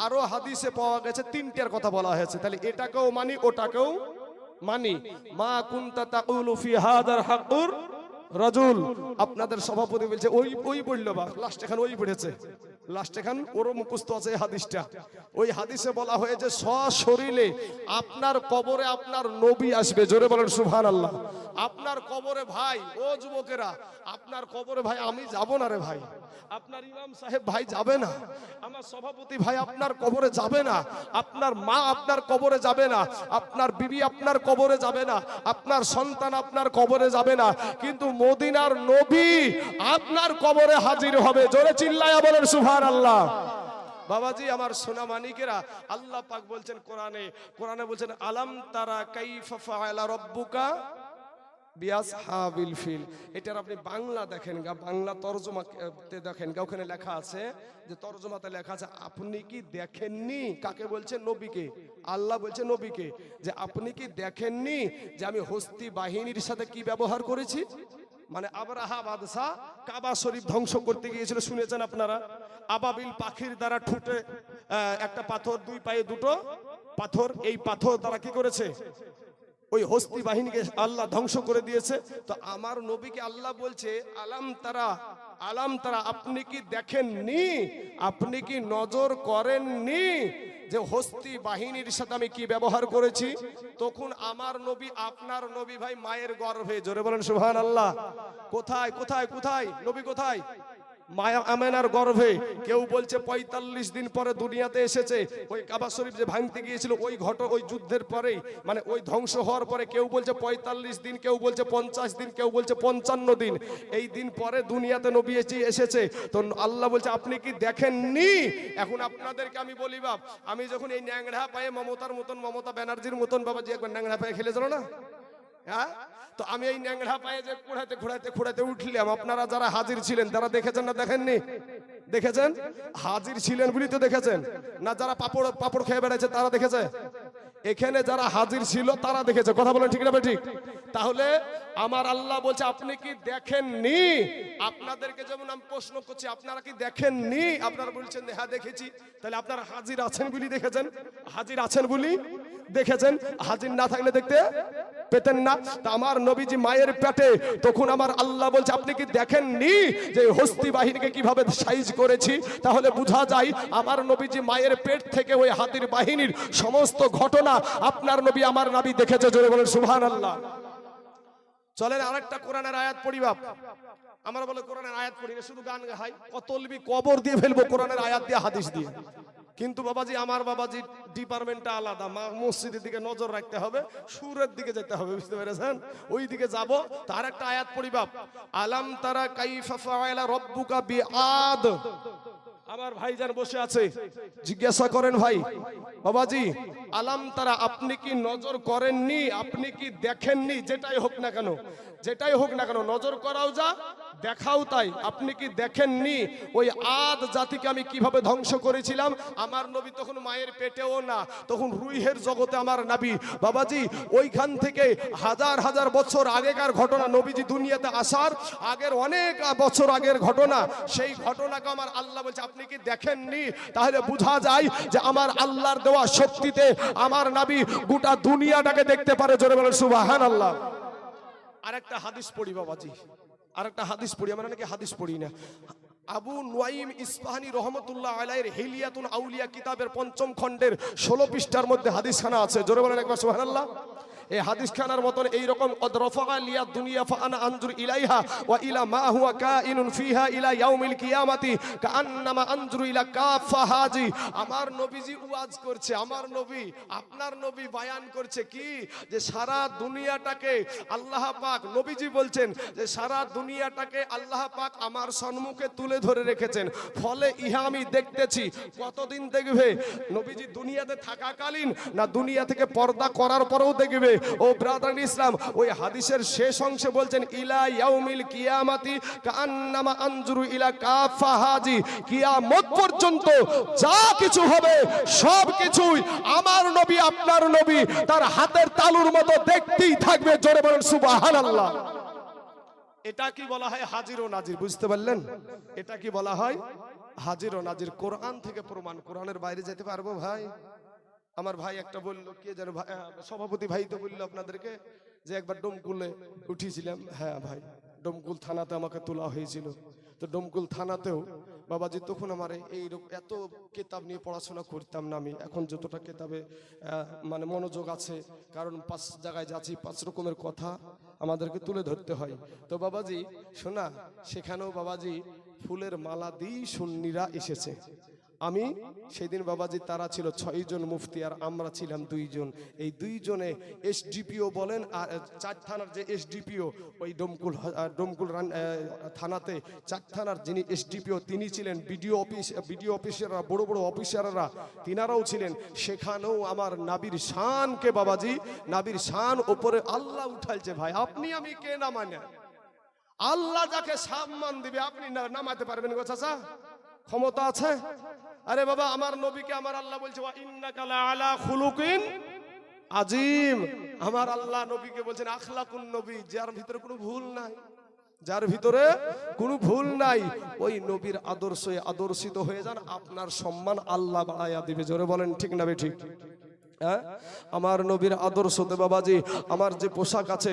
আরো হাদিসে পাওয়া গেছে 3টের কথা বলা হয়েছে। তাহলে এটাকেও মানি ওটাকেও মানি। মা কুনতা তাকুলু ফি হাদার হাকুর রাজুল, আপনাদের সভাপতি বলছে ওই বললো বা লাস্ট এখানে ওই পড়েছে, লাস্ট এখান ওরও মুখস্থ আছে হাদিসটা। ওই হাদিসে বলা হয়েছে সশরীরে আপনার কবরে আপনার নবী আসবে। জোরে বলেন সুবহানাল্লাহ। আপনার কবরে ভাই, ও যুবকেরা, আপনার কবরে ভাই আমি যাব না রে ভাই, আপনার ইমাম সাহেব ভাই যাবে না, আমার সভাপতি ভাই আপনার কবরে যাবে না, আপনার মা আপনার কবরে যাবে না, আপনার বিবি আপনার কবরে যাবে না, আপনার সন্তান আপনার কবরে যাবে না, কিন্তু মদিনার নবী আপনার কবরে হাজির হবে। জোরে চিল্লায়া বলেন সুবহানাল্লাহ। বাবাজি আমার সোনা মানিকেরা, আল্লাহ পাক বলছেন কোরআনে বলছেন আলাম তারা কাইফা ফাআলা রাব্বুকা বিআসহাবিল ফিল। এটার আপনি বাংলা দেখেন, বাংলা তরজমাতে দেখেন, ওখানে লেখা আছে, যে তরজমাতে লেখা আছে আপনি কি দেখেননি, কাকে বলছে? নবীকে। আল্লাহ বলছে নবীকে যে আপনি কি দেখেননি যে আমি হস্তি বাহিনীর সাথে কি ব্যবহার করেছি? মানে আবরাহা বাদশা কাবা শরীফ ধ্বংস করতে গিয়েছিল, শুনেছেন আপনারা? আবাবিল পাখির দ্বারা ঠুটে একটা পাথর, 2 পায়ে 2টো পাথর, এই পাথর দ্বারা কি করেছে? ওই হস্তি বাহিনীকে আল্লাহ ধ্বংস করে দিয়েছে। তো আমার নবীকে আল্লাহ বলছে আলাম তারা, আপনি কি দেখেননি, আপনি কি নজর করেননি যে হস্তি বাহিনীর সাথে আমি কি ব্যবহার করেছি? তখন আমার নবী আপনার নবী ভাই মায়ের গর্ভে। জোরে বলেন সুবহানাল্লাহ। কোথায় কোথায় কোথায় নবী কোথায়? মায়া আমেনার গর্ভে। কেউ বলছে 45 দিন পরে দুনিয়াতে এসেছে, ওই কাবা শরীফ যে ভাঙতে গিয়েছিল ওই যুদ্ধের পরেই, মানে ওই ধ্বংস হওয়ার পরে। কেউ বলছে 45 দিন, কেউ বলছে 50 দিন, কেউ বলছে 55 দিন, এই দিন পরে দুনিয়াতে নবী এসেছে। তো আল্লাহ বলছে আপনি কি দেখেননি? এখন আপনাদেরকে আমি বলি বাপ, আমি যখন এই ন্যাংড়া পায়ে মমতা ব্যানার্জির মতন বাবা যে একবার ন্যাংড়া পায়ে খেলেছিল না, হ্যাঁ, তো আমি এই ন্যাংরা পায়ে যে ঘোরাতে ঘোরাতে ঘোরাতে উঠলাম, আপনারা যারা হাজির ছিলেন তারা দেখেছেন না দেখেননি? দেখেছেন? হাজির ছিলেন বলি তো দেখেছেন না? যারা পাপড় পাপড় খেয়ে বেড়াচ্ছে তারা দেখেছে? এখানে যারা হাজির ছিল তারা দেখেছে। কথা বলেন ঠিক না ঠিক? তাহলে আমার আল্লাহ বলছে আপনি কি দেখেননি? আপনাদেরকে যেমন আমি প্রশ্ন করছি, আপনারা কি দেখেননি? আপনারা বলছেন হ্যাঁ দেখেছি। তাহলে আপনারা হাজির আছেন বলি দেখেছেন, হাজির আছেন বলি দেখেছেন। হাজির না থাকলে দেখতে পেতেন না। তা আমার নবীজি মায়ের পেটে, তখন আমার আল্লাহ বলছে আপনি কি দেখেননি যে হস্তি বাহিনীকে কিভাবে সাইজ করেছি? তাহলে বোঝা যায় আমার নবীজি মায়ের পেট থেকে ওই হাতির বাহিনীর সমস্ত ঘটনা আপনার নবী আমার নবী দেখেছে। জোরে বলেন সুবহানাল্লাহ। চলেন আরেকটা কোরআনের আয়াত পড়ি বাপ। আমরা বলে কোরআনের আয়াত পড়ি না, শুধু গান গাই, কতলবি কবর দিয়ে ফেলবো কোরআনের আয়াত দিয়ে হাদিস দিয়ে। কিন্তু বাবাজি আমার বাবাজি ডিপার্টমেন্টটা আলাদা। মসজিদের দিকে নজর রাখতে হবে, সুরের দিকে যেতে হবে, বুঝতে পেরেছেন? ওই দিকে যাব। তার একটা আয়াত পড়ি বাপ। আলাম তারা কাইফা ফাআলা রাব্বুকা বিআদ। আমার ভাইজান বসে আছে, জিজ্ঞাসা করেন ভাই বাবাজি, আলাম তারা আপনি কি নজর করেননি? আপনি কি দেখেননি? যেটাই হোক না কেন, যেটাই হোক না কেন, নজর করাও যা দেখাও তাই। আপনি কি দেখেননি ওই আদ জাতিকে আমি কিভাবে ধ্বংস করেছিলাম? আমার নবী তখন মায়ের পেটেও না, তখন রুহের জগতে আমার নবী। বাবাজি ওইখান থেকে হাজার হাজার বছর আগেকার ঘটনা, নবীজি দুনিয়াতে আসার আগের অনেক বছর আগের ঘটনা। সেই ঘটনাকে আমার আল্লাহ বলছে আপনি কি দেখেননি? তাহলে বোঝা যায় যে আমার আল্লাহর দেওয়া শক্তিতে আমার নবী গোটা দুনিয়াটাকে দেখতে পারে। জোরে বলেন সুবহানাল্লাহ। আরেকটা হাদিস পড়ি বাবাজি, আরেকটা হাদিস পড়ি। আমরা নাকি হাদিস পড়ি না। আবু নুয়াইম ইসফাহানি রহমতুল্লাহ আলাইহির হিলিয়াতুল আউলিয়া কিতাবের ৫ম খণ্ডের ১৬ পৃষ্ঠার মধ্যে হাদিসখানা আছে। জোরে বলেন একবার সুবহানাল্লাহ। এই হাদিসখানার মতন এইরকম অদরফা লিয়া দুনিয়া ফাআনা আনজুর ইলাইহা ওয়া ইলা মা হুয়া কাইনুন ফিহা ইলা ইয়াউমিল কিয়ামাতি কাআন্নামা আনজুরু ইলা কাফা হাজি। আমার নবীজি ওয়াজ করছে, আমার নবী আপনার নবী বায়ান করছে কি যে সারা দুনিয়াটাকে আল্লাহ পাক, নবীজি বলছেন যে সারা দুনিয়াটাকে আল্লাহ পাক আমার সম্মুখে তুলে ধরে রেখেছেন। ফলে ইহা আমি দেখতেছি। কতদিন দেখবে? নবীজি দুনিয়াতে থাকাকালীন না দুনিয়া থেকে পর্দা করার পরেও দেখবে? ও ব্রাদার ইসলাম, ওই হাদিসের শেষ অংশে বলছেন ইলা ইয়াউমিল কিয়ামাতি কাআন্নামা আনজুরু ইলা কাফা হাজি। কিয়ামত পর্যন্ত যা কিছু হবে সব কিছুই আমার নবী আপনার নবী তার হাতের তালুর মতো দেখতেই থাকবে। জোরে বলেন সুবহানাল্লাহ। এটা কি বলা হয়? হাজির ও নাজির। বুঝতে পারলেন? এটা কি বলা হয়? হাজির ও নাজির। কোরআন থেকে প্রমাণ, কোরআনের বাইরে যেতে পারবো ভাই? আমার ভাই একটা বললো, কে যেন সভাপতি ভাই তো বললো আপনাদেরকে যে একবার ডোমকুলে উঠিয়েছিলাম। হ্যাঁ ভাই, ডোমকুল থানাতে আমাকে তোলা হয়েছিল। তো ডোমকুল থানাতেও বাবাজি তখন আমার এই এত কিতাব নিয়ে পড়াশোনা করতাম না আমি। এখন যতটা কিতাবে মানে মনোযোগ আছে, কারণ 5 জায়গায় যাচ্ছি, 5 রকমের কথা আমাদেরকে তুলে ধরতে হয়। তো বাবাজি শোনা, সেখানেও বাবাজি ফুলের মালা দিয়ে সুন্নিরা এসেছে। আমি সেদিন বাবাজি তারা ছিল 6 জন মুফতি আর আমরা ছিলাম 2 জন। এই 2 জনে এসডিপিও বলেন, আর 4 থানার যে এসডিপিও ওই ডোমকুল থানাতে 4 থানার যিনি এসডিপিও তিনি ছিলেন, বিডিও অফিসাররা, বড় বড় অফিসাররা তিনারাও ছিলেন। সেখানেও আমার নাবির শানকে বাবাজি, নাবির শান ওপরে আল্লাহ উঠাইছে। ভাই আপনি আমি কে না মানে? আল্লাহ যাকে সম্মান দিবে আপনি নামাতে পারবেন গো চাচা? ক্ষমতা আছে? আরে বাবা আমার নবীকে আমার আল্লাহ বলছে ওয়া ইন্নাকা লাআলা খুলুকিন আযীম। আমার আল্লাহ নবীকে বলছেন আখলাকুন নবী, যার ভিতরে কোনো ভুল নাই, যার ভিতরে কোনো ভুল নাই। ওই নবীর আদর্শে আদর্শিত হয়ে যান, আপনার সম্মান আল্লাহ বাড়ায়া দিবে। জোরে বলেন ঠিক না বে ঠিক? আমার নবীর আদর্শতে বাবাজি আমার যে পোশাক আছে,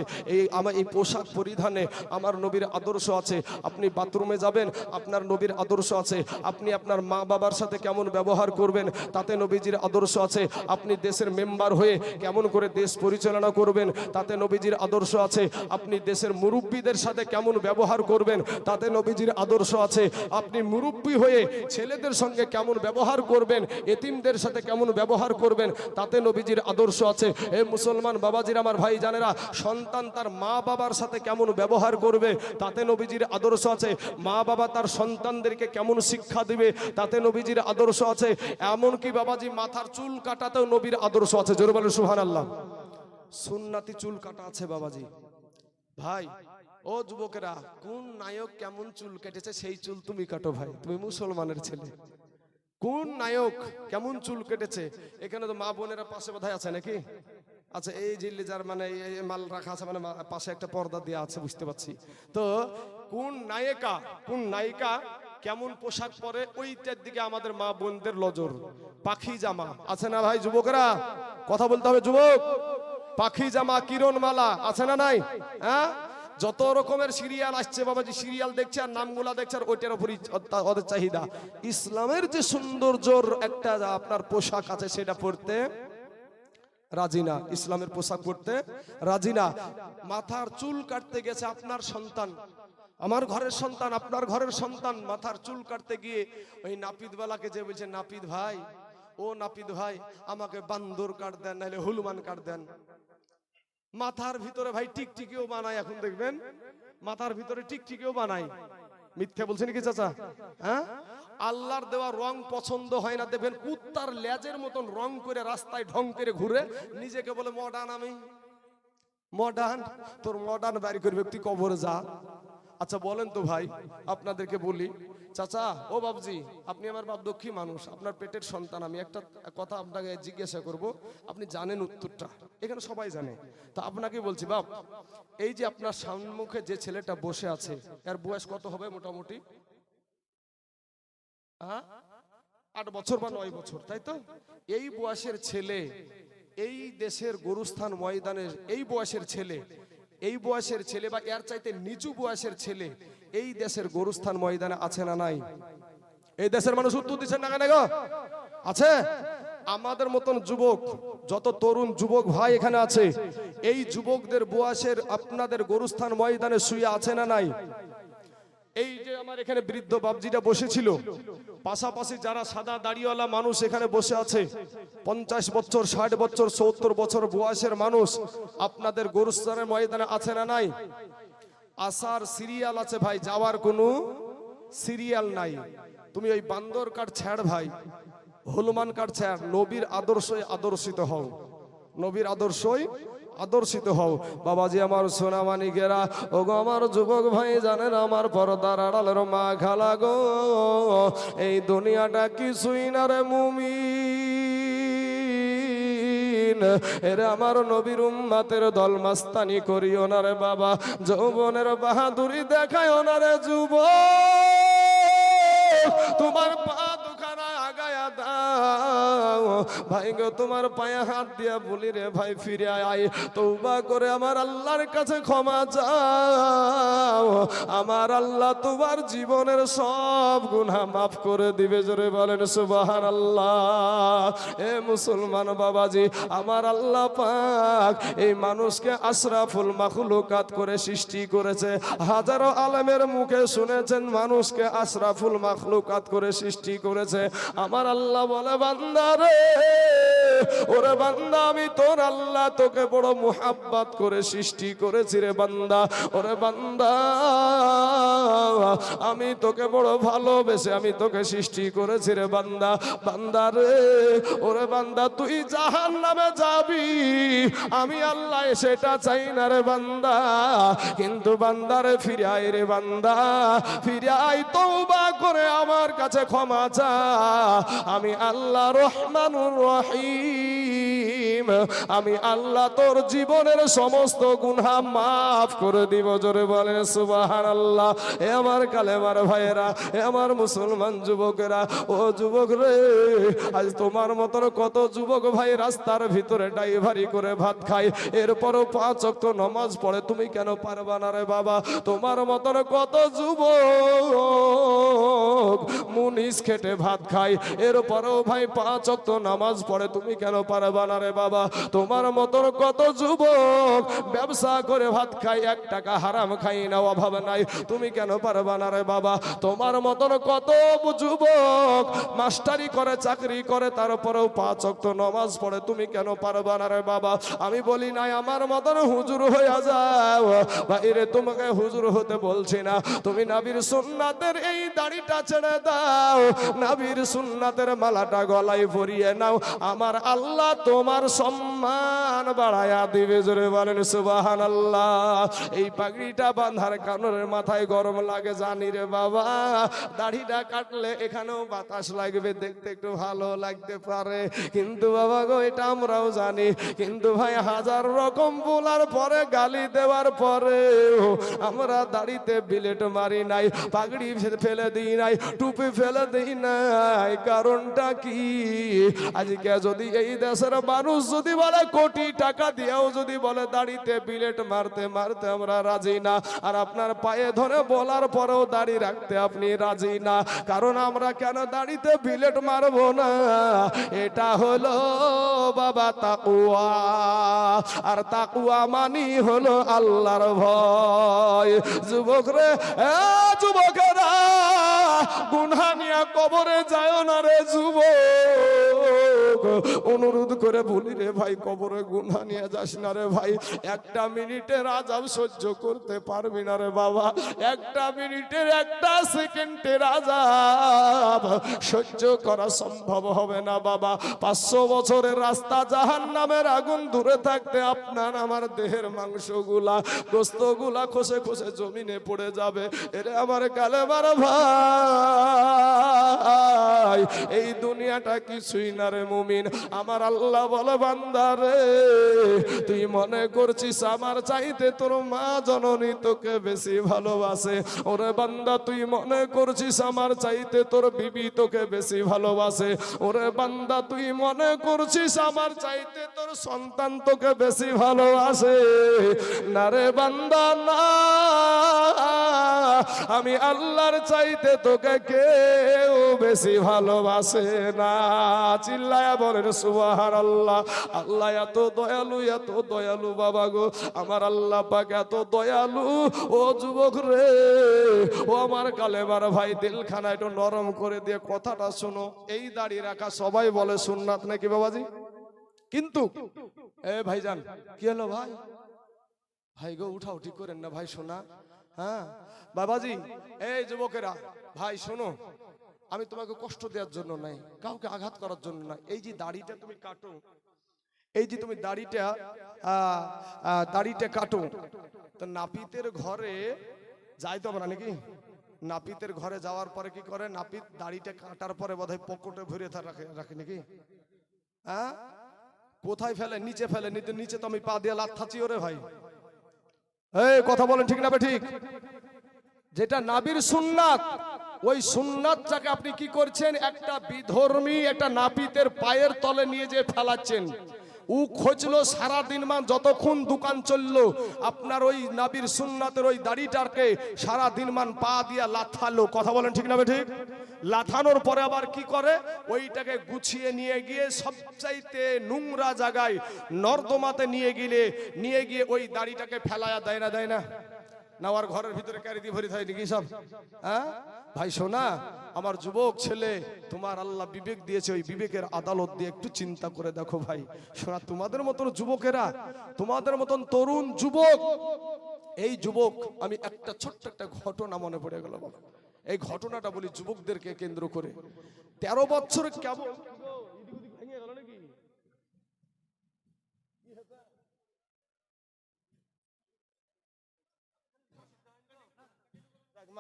আমার এই পোশাক পরিধানে আমার নবীর আদর্শ আছে। আপনি বাথরুমে যাবেন, আপনার নবীর আদর্শ আছে। আপনি আপনার মা বাবার সাথে কেমন ব্যবহার করবেন, তাতে নবীজির আদর্শ আছে। আপনি দেশের মেম্বার হয়ে কেমন করে দেশ পরিচালনা করবেন, তাতে নবীজির আদর্শ আছে। আপনি দেশের মুরব্বীদের সাথে কেমন ব্যবহার করবেন, তাতে নবীজির আদর্শ আছে। আপনি মুরব্বী হয়ে ছেলেদের সঙ্গে কেমন ব্যবহার করবেন, এতিমদের সাথে কেমন ব্যবহার করবেন, তাতে নবীজির আদর্শ আছে। এই মুসলমান বাবাজির আমার ভাই জানেরা, সন্তান তার মা বাবার সাথে কেমন ব্যবহার করবে, তাতে নবীজির আদর্শ আছে। মা বাবা তার সন্তানদেরকে কেমন শিক্ষা দিবে, তাতে নবীজির আদর্শ আছে। এমনকি বাবাজি মাথার চুল কাটাতেও নবীর আদর্শ আছে। জোরে বলেন সুবহানাল্লাহ। সুন্নাতি চুল কাটা আছে বাবাজি। ভাই ও যুবকেরা, কোন নায়ক কেমন চুল কেটেছে সেই চুল তুমি কাটো ভাই, তুমি মুসলমানের ছেলে। কোন নায়ক কেমন চুল কেটেছে, এখানে তো মা বোনেরা পাশে বোধহয় আছে নাকি? আচ্ছা, এই যে যার মানে এই মাল রাখা আছে, মানে পাশে একটা পর্দা দেওয়া আছে, বুঝতে পারছি। তো কোন নায়িকা কোন নায়িকা কেমন পোশাক পরে ওইটার দিকে আমাদের মা বোনদের নজর। পাখি জামা আছে না ভাই? যুবকেরা কথা বলতে হবে, যুবক। পাখি জামা, কিরণমালা আছে না নাই? হ্যাঁ, যত রকমের সিরিয়াল আসছে বাবাজি, সিরিয়াল দেখছে আর নামগুলা দেখছে, আর ওইটার উপরই ওদের চাহিদা। ইসলামের যে সৌন্দর্যর একটা আপনার পোশাক আছে সেটা পরতে রাজি না, ইসলামের পোশাক পরতে রাজি না। মাথার চুল কাটতে গেছে আপনার সন্তান, আমার ঘরের সন্তান, আপনার ঘরের সন্তান, মাথার চুল কাটতে গিয়ে ওই নাপিতওয়ালাকে যে বলছে, নাপিত ভাই, ও নাপিত ভাই, আমাকে বান্দর কাট দেন, নাহলে হনুমান কাট দেন। মাথার ভিতরে ভাই টিকটিকিও বানায়, এখন দেখবেন মাথার ভিতরে টিকটিকিও বানায়। মিথ্যে বলছেন কি চাচা? হ্যাঁ, আল্লাহর দেওয়া রং পছন্দ হয় না, দেখবেন কুত্তার লেজের মতন রং করে রাস্তায় ঢং করে ঘুরে, নিজেকে বলে মডার্ন। আমি মডার্ন? তোর মডার্ন বাড়ি করবে, তুই কবরে যা। আচ্ছা বলেন তো ভাই, আপনাদেরকে বলি, চাচা ও বাবজি, আপনি আমার বাপ দক্ষী মানুষ, আপনার পেটের সন্তান, আমি একটা কথা আপনাকে জিজ্ঞাসা করব, আপনি জানেন উত্তরটা, এখানে সবাই জানে। তা আপনাকে বলছি বাপ, এই যে আপনার সম্মুখে যে ছেলেটা বসে আছে, এর বয়স কত হবে মোটামুটি? 8 বছর বা 9 বছর, তাই তো? এই বয়সের ছেলে, এই দেশের গরুস্থান ময়দানের এই বয়সের ছেলে, এই বয়সের ছেলে বা এর চাইতে নিচু বয়সের ছেলে এই দেশের গরুস্থান ময়দানে আছে না নাই? এই দেশের মানুষ উত্তর দিচ্ছেন না কেন গো? আছে। আমাদের মতন যুবক, যত তরুণ যুবক ভাই এখানে আছে, এই যুবকদের বয়সের আপনাদের গরুস্থান ময়দানে শুয়ে আছে না নাই? এই যে আমার এখানে বৃদ্ধ বাবজিটা বসেছিল, পাশাপাশি যারা সাদা দাড়িওয়ালা মানুষ এখানে বসে আছে, 50 বছর, 60 বছর, 70 বছর বয়সের মানুষ আপনাদের গরুস্থানের ময়দানে আছে না নাই? আসার সিরিয়াল আছে ভাই, যাওয়ার কোনো সিরিয়াল নাই। তুমি ওই বান্দর কাঠ ছাড় ভাই, হনুমান কাঠ ছাড়, নবীর আদর্শই আদর্শিত হও, নবীর আদর্শই আদর্শিত হও। বাবাজি আমার সোনা মানিকেরা, ওগো আমার যুবক ভাই জানেন, আমার পর্দার আড়ালের মা খালা গো, এই দুনিয়াটা কিছুই না রে মুমিন, এরে আমার নবীর উম্মতের দল মাস্তানি করিও না রে বাবা, যৌবনের বাহাদুরি দেখায় না রে যুবক, তোমার পা দুখানা আগায়া দাও ভাই গো, তোমার পায়ে হাত দিয়া বলি রে ভাই, ফিরে আয়, তওবা করে আমার আল্লাহর কাছে ক্ষমা চাও, আমার আল্লাহ তোমার জীবনের সব গুনাহ মাফ করে দিবে। জোরে বলেন সুবহানাল্লাহ। এ মুসলমান বাবাজি, আমার আল্লাহ পাক এই মানুষকে আশরাফুল মাখলুকাত করে সৃষ্টি করেছে। হাজারো আলেমের মুখে শুনেছেন মানুষকে আশরাফুল মাখলুকাত করে সৃষ্টি করেছে। আমার আল্লাহ বলে, বান্দা রে, ওরে বান্দা, আমি তোর আল্লাহ তোকে বড় মুহাব্বত করে সৃষ্টি করেছি রে বান্দা, ওরে বান্দা, আমি তোকে বড় ভালোবেসে আমি তোকে সৃষ্টি করেছি রে বান্দা। বান্দা রে, ওরে বান্দা, তুই জাহান্নামে যাবি, আমি আল্লাহ সেটা চাই না রে বান্দা, কিন্তু বান্দারে ফিরে আয় রে বান্দা, ফিরে আয়, তওবা করে আমার কাছে ক্ষমা চা, আমি আল্লাহ রহমানুর রহিম, আমি আল্লাহ তোর জীবনের সমস্ত গুনাহ মাফ করে দিব। জোরে বলেন সুবহানাল্লাহ। এ আমার কালেমার ভাইয়েরা, এ আমার মুসলমান যুবকেরা, ও যুবক রে, আজ তোমার মতন কত যুবক ভাই রাস্তার ভিতরে ড্রাইভারি করে ভাত খায়, এরপরও 5 ওয়াক্ত নামাজ পড়ে, তুমি কেন পারবা না রে বাবা? তোমার মতন কত যুবক মুনিশ খেটে ভাত খায়, এরপরও ভাই 5 ওয়াক্ত নামাজ পড়ে, তুমি কেন পারবা না রে বাবা? তোমার মতন কত যুবক ব্যবসা করে ভাত খায়, 1 টাকা হারাম খাই না, অভাব নাই, তুমি কেন পারবা না রে বাবা? তোমার মতন কত যুবক মাস্টারি করে, চাকরি করে, তারপরেও 5 ওয়াক্ত নামাজ পড়ে, তুমি কেন পারবা না রে বাবা? আমি বলি নাই আমার মতন হুজুর হয়ে যাও ভাইরে, তোমাকে হুজুর হতে বলছি না, তুমি নবীর সুন্নাতের এই দাড়িটা ছেড়ে দাও, নবীর সুন্নাতের মালাটা গলায় পরিয়ে নাও, আমার আল্লাহ তোমার সম্মান সম্মান বাড়ায়া দিবে। জোরে বলেন সুবহানাল্লাহ। এই পাগড়িটা বাঁধার কারণে মাথায় গরম লাগে জানি রে বাবা, দাড়িটা কাটলে এখানেও বাতাস লাগবে, দেখতে একটু ভালো লাগতে পারে, কিন্তু বাবা গো এটা আমরাও জানি। কিন্তু ভাই হাজার রকম বলার পরে, গালি দেওয়ার পরে আমরা দাড়িতে বিলেট মারি নাই, পাগড়ি ফেলে দিই নাই, টুপি ফেলে দিই নাই। কারণটা কি? আজকে যদি এই দেশের মানুষ যদি বলে কোটি টাকা দিয়েও যদি বলে দাড়িতে বিলেট মারতে মারতে আমরা রাজি না, আর আপনার পায়ে ধরে বলার পরেও দাড়ি রাখতে আপনি রাজি না, কারণ আমরা কেন দাড়িতে বিলেট মারবো না? এটা হলো বাবা তাকওয়া, আর তাকওয়া মানি হলো আল্লাহর ভয়। যুবক রে, যুবকেরা, গুনাহ নিয়ে কবরে যায় না রে যুবক, অনুরোধ করে বলি রে ভাই, কবরে গুনাহ নিয়ে যাস না রে ভাই। একটা মিনিটের আযাব সহ্য করতে পারবি না রে বাবা, একটা মিনিটের, একটা সেকেন্ডের আযাব সহ্য করা সম্ভব হবে না বাবা। 500 বছরের রাস্তা, জাহান্নামের আগুন দূরে থাকতে আপনার আমার দেহের মাংসগুলা, গোস্তগুলা খসে খসে জমিনে পড়ে যাবে। এরে আমার কালেমার ভাই, এই দুনিয়াটা কিছুই না রে মুমিন। আমার আল্লাহ বলে, বান্দা রে, তুই মনে করছিস আমার চাইতে তোর মা জননী তোকে বেশি ভালোবাসে? ওরে বান্দা, তুই মনে করছিস আমার চাইতে তোর বিবি তোকে বেশি ভালোবাসে? ওরে বান্দা, তুই মনে করছিস আমার চাইতে তোর সন্তান তোকে বেশি ভালোবাসে? না রে বান্দা, না, আমি আল্লাহর চাইতে তোকে কেউ বেশি ভালোবাসে না। চিল্লায়া বলেন সুবহানাল্লাহ। আল্লাহ এত দয়ালু, এত দয়ালু বাবা গো, আমার আল্লাহ পাক এত দয়ালু। ও যুবক রে, ও আমার কালেমার ভাই, দিলখানা একটু নরম করে দিয়ে কথাটা শোনো। এই দাড়ি রাখা সবাই বলে সুন্নাত নাকি বাবাজি, কিন্তু এ ভাইজান, কি হলো ভাই? ভাই গো উঠাও, ঠিক করেন না ভাই, শোনা। হ্যাঁ বাবাজি, এই যুবকেরা ভাই শোনো, আমি তোমাকে কষ্ট দেওয়ার জন্য নাই, কাউকে আঘাত করার জন্য না। এই যে দাড়িটা তুমি কাটো, এই যে তুমি দাড়িটা কাটো, তো নাপিতের ঘরে যাইতে হবে না নাকি? নাপিতের ঘরে যাওয়ার পরে কি করে? নাপিত দাড়িটা কাটার পরে বোধহয় পকেটে ভরে রাখে নাকি? হ্যাঁ, কোথায় ফেলে? নিচে ফেলে। নিচে তো আমি পা দিয়ে লাথ খাচ্ছি। ওরে ভাই, এই কথা বলেন ঠিক না ঠিক? যেটা নাবির সুন্নাত, ওই সুন্নাতটাকে আপনি কি করছেন? একটা বিধর্মী একটা নাপিতের পায়ের তলে নিয়ে যে ফেলাচ্ছেন। ও খোঁজলো সারা দিন মান, যতক্ষণ দোকান চললো, আপনার ওই নাবির সুন্নাতের ওই দাড়িটাকে সারা দিন মান পা দিয়া লাথালো। কথা বলেন ঠিক না ঠিক? লাথানোর পরে আবার কি করে? ওইটাকে গুছিয়ে নিয়ে গিয়ে সবচাইতে নোংরা জায়গায়, নর্দমাতে নিয়ে গিয়ে ওই দাড়িটাকে ফেলায়া দেয় না? দেয় না? নাওয়ার ঘরের ভিতরে ক্যারি দিয়ে ভরি থাকে নাকি সব? হ্যাঁ ভাই শোনা, আমার যুবক ছেলে, তোমার আল্লাহ বিবেক দিয়েছে, ওই বিবেকের আদালত দিয়ে একটু চিন্তা করে দেখো ভাই। শোনা, তোমাদের মতন যুবকেরা, তোমাদের মতন তরুণ যুবক, এই যুবক, আমি একটা ছোট্ট একটা ঘটনা মনে পড়ে গেল বাবা। এই ঘটনাটা বলি যুবকদেরকে কেন্দ্র করে। 13 বছর কেবল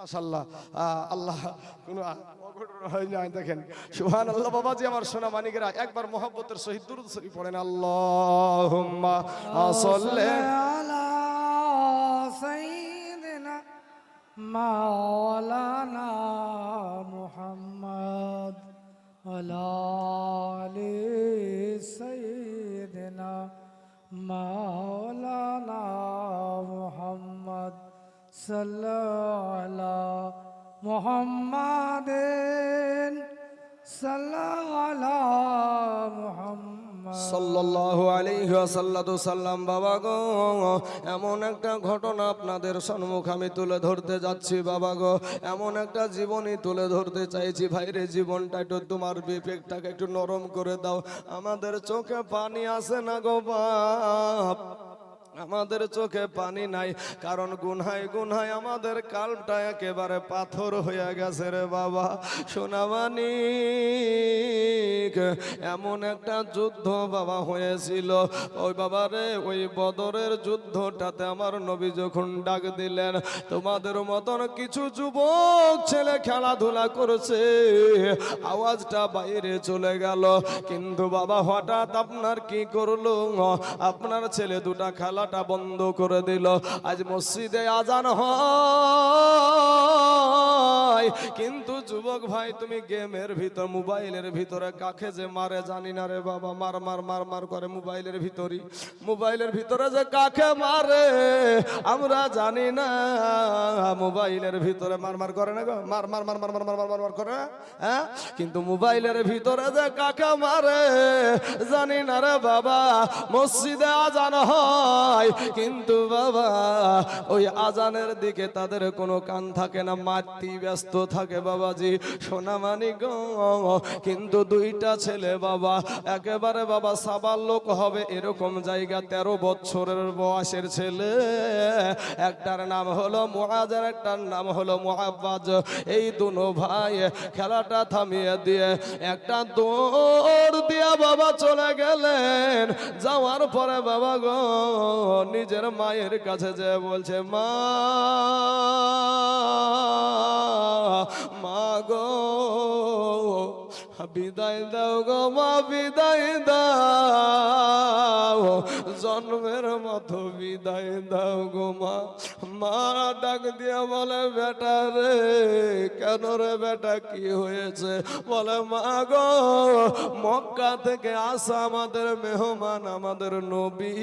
মাশাআল্লাহ, আল্লাহ কোনো অঘটন হয় না। দেখেন সুবহানাল্লাহ। বাবাজি আমার সোনা মানিকেরা, একবার মহব্বতের সহিত দুরূদ শরীফ পড়েন। আল্লাহুম্মা সাল্লি আলা সাইয়্যিদিনা মাওলানা মুহাম্মদ আলা আলি সাইয়্যিদিনা মাওলানা মুহাম্মদ সাল্লাল্লাহু মুহাম্মাদিন সাল্লাল্লাহু আলাইহি ওয়াসাল্লাম। বাবা গো, এমন একটা ঘটনা আপনাদের সম্মুখ আমি তুলে ধরতে যাচ্ছি বাবা গো, এমন একটা জীবনী তুলে ধরতে চাইছি। ভাইরে, জীবনটা একটু তোমার বিবেকটাকে একটু নরম করে দাও। আমাদের চোখে পানি আসে না গো বাপ, আমাদের চোখে পানি নাই, কারণ গুনহায় গুনহায় আমাদের কালটা একেবারে পাথর হয়ে গেছে রে বাবা। সোনামানি এমন একটা যুদ্ধ বাবা হয়েছিল, ওই বাবা রে, ওই বদরের যুদ্ধটাতে আমার নবী যখন ডাক দিলেন, তোমাদের মতন কিছু যুবক ছেলে খেলাধুলা করছে, আওয়াজটা বাইরে চলে গেল, কিন্তু বাবা হঠাৎ আপনার কি করলো, আপনার ছেলে দুটা খেলাটা বন্ধ করে দিল। আজ মসজিদে আজান হয়, কিন্তু যুবক ভাই তুমি গেমের ভিতর, মোবাইলের ভিতরে কাকে যে মারে জানি না রে বাবা, মার মার মার মার করে মোবাইলের ভিতরে, মোবাইলের ভিতরে যে কাকে মারে আমরা জানি না, মোবাইলের ভিতরে মার মার করে না গো, মার মার মার মার মার মার মার মার করে, হ্যাঁ, কিন্তু মোবাইলের ভিতরে যে কাকে মারে জানি না রে বাবা। মসজিদে আজান হয়, কিন্তু বাবা ওই আজানের দিকে তাদের কোনো কান থাকে না, মাতৃ ব্যস্ত থাকে বাবাজি। সোনামানি গো, কিন্তু দুইটা ছেলে বাবা একেবারে বাবা সাবাল লোক হবে এরকম জায়গা, 13 বছরের বয়সের ছেলে, একটার নাম হলো মুআজ আর একটার নাম হলো মুআব্বাজ। এই দুনো ভাই খেলাটা থামিয়ে দিয়ে একটা দৌড় দিয়া বাবা চলে গেলেন। যাওয়ার পরে বাবা গো নিজের মায়ের কাছে যে বলছে, মা মা গো বিদায় দাও গো মা, বিদায় দাও, জন্মের মতো বিদায় দাও গো মা। মা ডাক দিয়া বলে, বেটা রে, কেন রে বেটা, কি হয়েছে? বলে, মা গো মক্কা থেকে আসা আমাদের মেহমান, আমাদের নবী,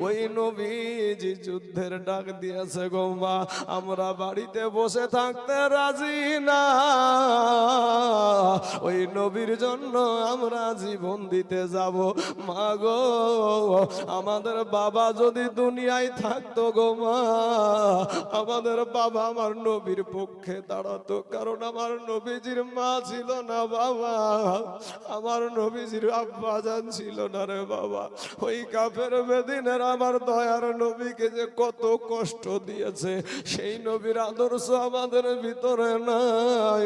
ওই নবীজি যুদ্ধের ডাক দিয়েছে গো মা, আমরা বাড়িতে বসে থাকতে রাজি না, ওই নবীর জন্য আমরা জীবন দিতে যাব। মা গো আমাদের বাবা যদি দুনিয়ায় থাকতো গো মা, আমাদের বাবা আমার নবীর পক্ষে দাঁড়াতো, কারণ আমার নবীজির মা ছিল না বাবা, আমার নবীজির আব্বা জান ছিল না রে বাবা। ওই কাফের বেদিনের আমার দয়ার নবীকে যে কত কষ্ট দিয়েছে, সেই নবীর আদর্শ আমাদের ভিতরে নাই।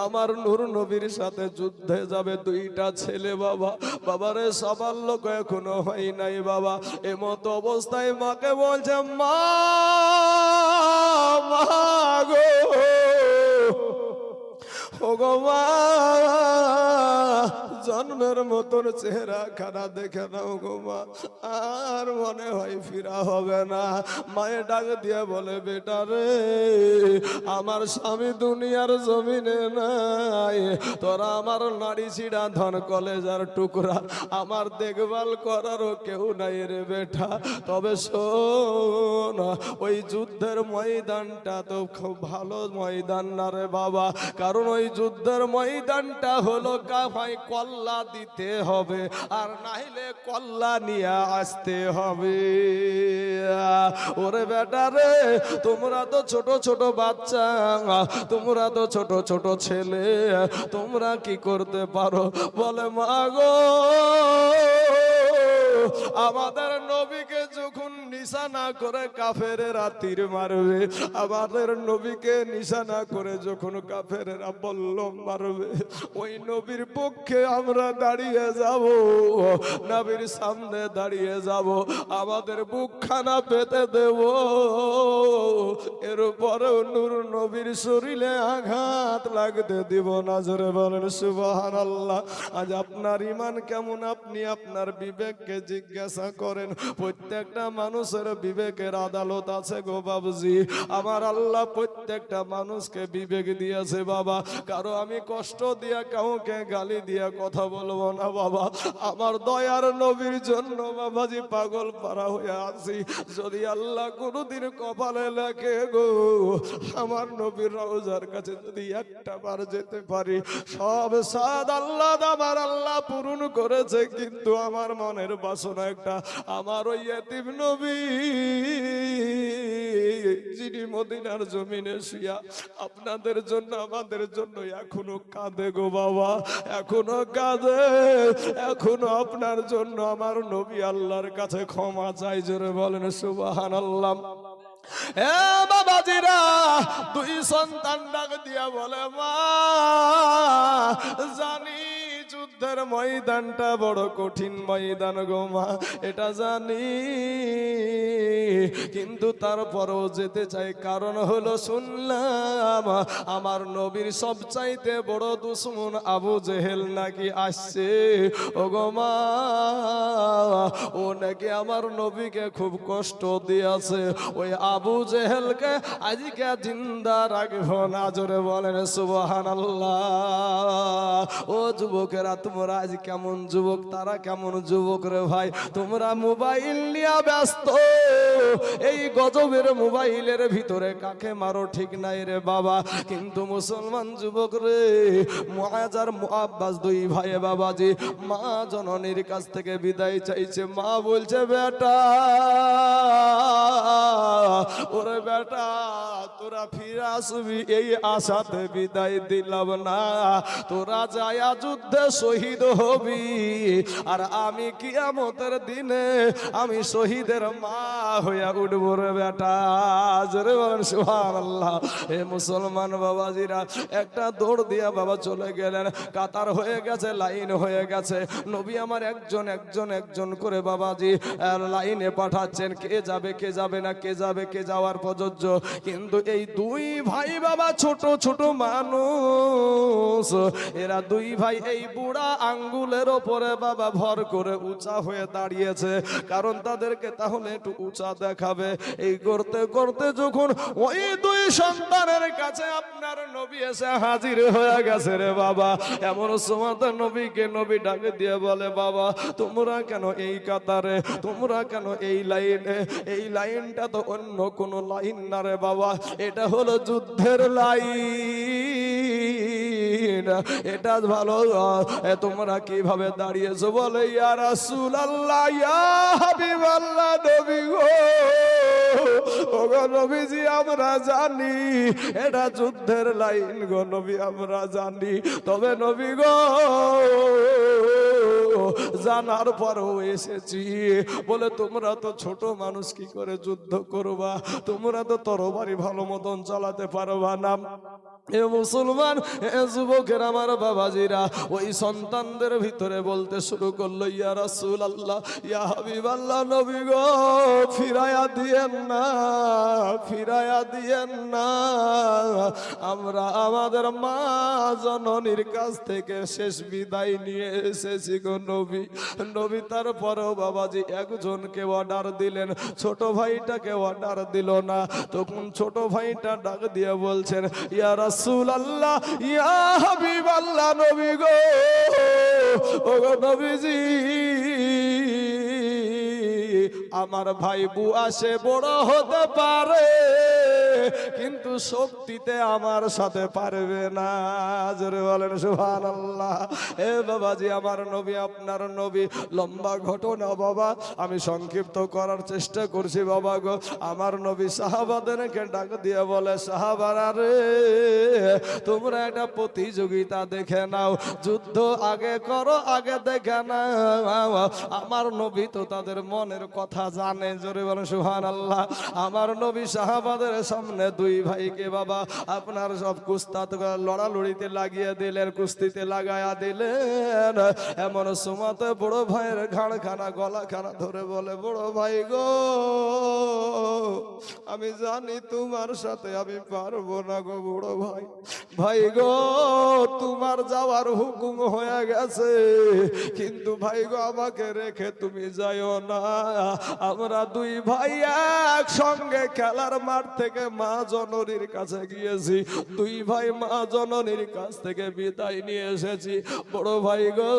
আমার নূর নবীর সাথে যুদ্ধে যাবে দুইটা ছেলে বাবা, বাবারে সবার লোক এখনো হয় নাই বাবা। এমতো অবস্থায় মাকে বলছে, মা মা গো, ও গো মা, জন্মের মতন চেহারা খানা দেখে নাও গো মা, আর মনে হয় ফিরা হবে না। মায়ে ডাক দিয়ে বলে, বেটা রে, আমার স্বামী দুনিয়ার জমিনে নাই, তোরা আমার নাড়ি ছিড়া ধন কলেজার টুকরা, আমার দেখভাল করারও কেউ নাই রে বেটা। তবে শোন, ওই যুদ্ধের ময়দানটা তো খুব ভালো ময়দান না রে বাবা, কারণ ওই যুদ্ধের ময়দানটা হলো কাফায় কল্লা দিতে হবে, আর নাইলে কল্লা নিয়ে আসতে হবে। ওরে বেটা রে, তোমরা তো ছোট ছোট বাচ্চা, তোমরা তো ছোট ছোট ছেলে, তোমরা কি করতে পারো? বলে, মা গো আমাদের নবীকে যখন নিশানা করে কাফেরেরা তীর মারবে, আমাদের নবীকে নিশানা করে যখন কাফেরেরা বল্লম মারবে, ওই নবীর পক্ষে আমরা দাঁড়িয়ে যাব, নবীর সামনে দাঁড়িয়ে যাব, আমাদের বুকখানা পেতে দেব, এরপরেও নূর নবীর শরীরে আঘাত লাগতে দিব না। জোরে বলেন সুবহানাল্লাহ। আজ আপনার ঈমান কেমন আপনি আপনার বিবেককে জিজ্ঞাসা করেন। প্রত্যেকটা মানুষের বিবেকের আদালত আছে গো বাবুজি। আমার আল্লাহ প্রত্যেকটা মানুষকে বিবেক দিয়েছে বাবা, কারো আমি কষ্ট দিয়া কাউকে গালি দিয়া কথা বলবো না বাবা। আমার দয়ার নবীর জন্য বাবাজি পাগল পারা হয়ে আছি। যদি আল্লাহ কোনদিন কপালে লেখে গো আমার নবীর রওজার কাছে যদি একটা বার যেতে পারি, সব সাদ আল্লাহ আমার আল্লাহ পূরণ করেছে। কিন্তু আমার মনের বাসনা একটা, আমার ওই এতিম নবী যিনি মদিনার জমিনে শুয়া আপনাদের জন্য আমাদের জন্য এখনো কাঁদে গো বাবা, এখনো কাঁদে, এখনো আপনার জন্য আমার নবী আল্লাহর কাছে ক্ষমা চাই। জোরে বলেন সুবহানাল্লাহ। এ বাবাজিরা, দুই সন্তান ডাক দিয়া বলে, মা জানি যুদ্ধের ময়দানটা বড় কঠিন ময়দান গো মা, এটা জানি, কিন্তু তারপরও যেতে চাই। কারণ হলো শুনলাম আমার নবীর সবচাইতে বড় দুশমন আবু জেহেল নাকি আসছে। ও গো মা, ও নাকি আমার নবীকে খুব কষ্ট দিয়েছে। ওই আবু জেহেলকে আজকে জিন্দা রাখবো না। জোরে বলেন সুবহানাল্লাহ। ও যুবকেরা, তোমরা আজ কেমন যুবক, তারা কেমন যুবক রে ভাই? তোমরা মোবাইল নিয়ে ব্যস্ত, এই গজবের মোবাইলের ভিতরে কাকে মারো ঠিক নাই রে বাবা। কিন্তু মুসলমান যুবক রে, মুআজ আর মুআব্বাস দুই ভাই বাবাজি মা জননীর কাছ থেকে বিদায় চাইছে। মা বলছে, বেটা, ওরে বেটা, তোরা ফিরে আসবি এই আশাতে বিদায় দিলাম না। তোরা যায়া যুদ্ধে শহীদ হবি, আর আমি কিয়ামতের দিনে আমি শহীদের মা হইয়া উঠব রে বেটা। জোরে বলেন সুবহানাল্লাহ। হে মুসলমান বাবাজিরা, একটা দৌড় দিয়া বাবা চলে গেলেন। কাতার হয়ে গেছে, লাইন হয়ে গেছে। নবী আমার একজন একজন একজন করে বাবাজি লাইনে পাঠাচ্ছেন, কে যাবে কে যাবে না, কে যাবে কে যাওয়ার প্রযোজ্য। কিন্তু এই দুই ভাই বাবা ছোট ছোট মানুষ, এরা দুই ভাই এই বুড়া আঙ্গুলের ওপরে বাবা ভর করে উঁচা হয়ে দাঁড়িয়েছে, কারণ তাদেরকে তাহলে একটু উঁচা দেখাবে। এই করতে করতে যখন ওই দুই সন্তানের কাছে আপনার নবী এসে হাজির হয়ে গেছে রে বাবা, এমন সময় নবীকে নবী ডাকে দিয়ে বলে, বাবা তোমরা কেন এই কাতারে, তোমরা কেন এই লাইনে? এই লাইনটা তো অন্য কোনো লাইন না রে বাবা, এটা হলো যুদ্ধের লাইন। এটা ভালো, তোমরা কিভাবে দাঁড়িয়েছো? বলে, ইয়া রাসূলুল্লাহ, ইয়া হাবিবাল্লাহ, নবী গো, ওগো নবীজি, আমরা জানি এটা যুদ্ধের লাইন গো নবী, আমরা জানি। তবে নবী গো, জানার পরও এসেছি। বলে, তোমরা তো ছোট মানুষ, কি করে যুদ্ধ করবা? তোমরা তো তরবারি ভালো মতন চালাতে পারবা না। এ মুসলমান, এ যুবকের আমার বাবাজিরা ওই সন্তানদের ভিতরে বলতে শুরু করলো, ইয়া রাসূলুল্লাহ, ইয়া হাবিবাল্লাহ, নবী গো, ফিরায়া দিয়েন না, ফিরায়া দিয়েন না। আমরা আমাদের মা জননীর কাছ থেকে শেষ বিদায় নিয়ে এসেছি গো নবী। নবী তারপরেও বাবাজি একজনকে অর্ডার দিলেন, ছোট ভাইটাকে অর্ডার দিল না। তখন ছোট ভাইটা ডাক দিয়ে বলছেন, ইয়া রাসূলুল্লাহ, ইয়া হাবিবাল্লাহ, নবী গো, ও গো নবীজি, আমার ভাই বুয়া সে বড় হতে পারে, কিন্তু শক্তিতে আমার সাথে পারবে না। জোরে বলেন সুবহানাল্লাহ। এ বাবাজি, আমার নবী, আপনার নবী, লম্বা ঘটনা বাবা, আমি সংক্ষিপ্ত করার চেষ্টা করছি বাবা গো। আমার নবী সাহাবাদেরকে ডাক দিয়ে বলে, সাহাবারা রে, তোমরা একটা প্রতিযোগিতা দেখে নাও, যুদ্ধ আগে করো, আগে দেখে নাও। আমার নবী তো তাদের মনের কথা জানে। জোরে বলেন সুবহানাল্লাহ। আমার নবী সাহাবাদের সামনে দুই ভাইকে বাবা আপনার সব কুস্তাত লড়ালড়িতে লাগিয়ে দিলেন, কুস্তিতে লাগায়া দিলেন। এমন সময়তে বড় ভাইয়ের ঘাড়খানা গলাখানা ধরে বলে, বড় ভাই গো, আমি জানি তোমার সাথে আমি পারবো না গো বড় ভাই। ভাই গো, তোমার যাওয়ার হুকুম হয়ে গেছে, কিন্তু ভাই গো, আমাকে রেখে তুমি যাইও না। আমরা দুই ভাই একসঙ্গে খেলার মাঠ থেকে মা জননীর কাছে গিয়েছি, দুই ভাই মা জননীর কাছ থেকে বিদায় নিয়ে এসেছি। বড় ভাই গো,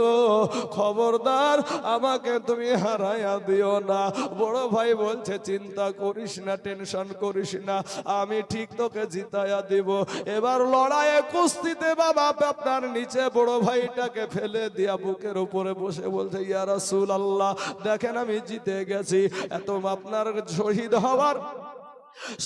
খবরদার আমাকে তুমি হারাইয়া দিও না। বড় ভাই বলছে, চিন্তা করিস না, টেনশন করিস না, আমি ঠিক তোকে জিতাইয়া দিব। এবার লড়াইয়ে কুস্তিতে বাবা আপনার নিচে বড় ভাইটাকে ফেলে দিয়া বুকের উপরে বসে বলছে, ইয়া রাসূলুল্লাহ, দেখেন আমি জিতে গেছি। এত আপনার শহীদ হওয়ার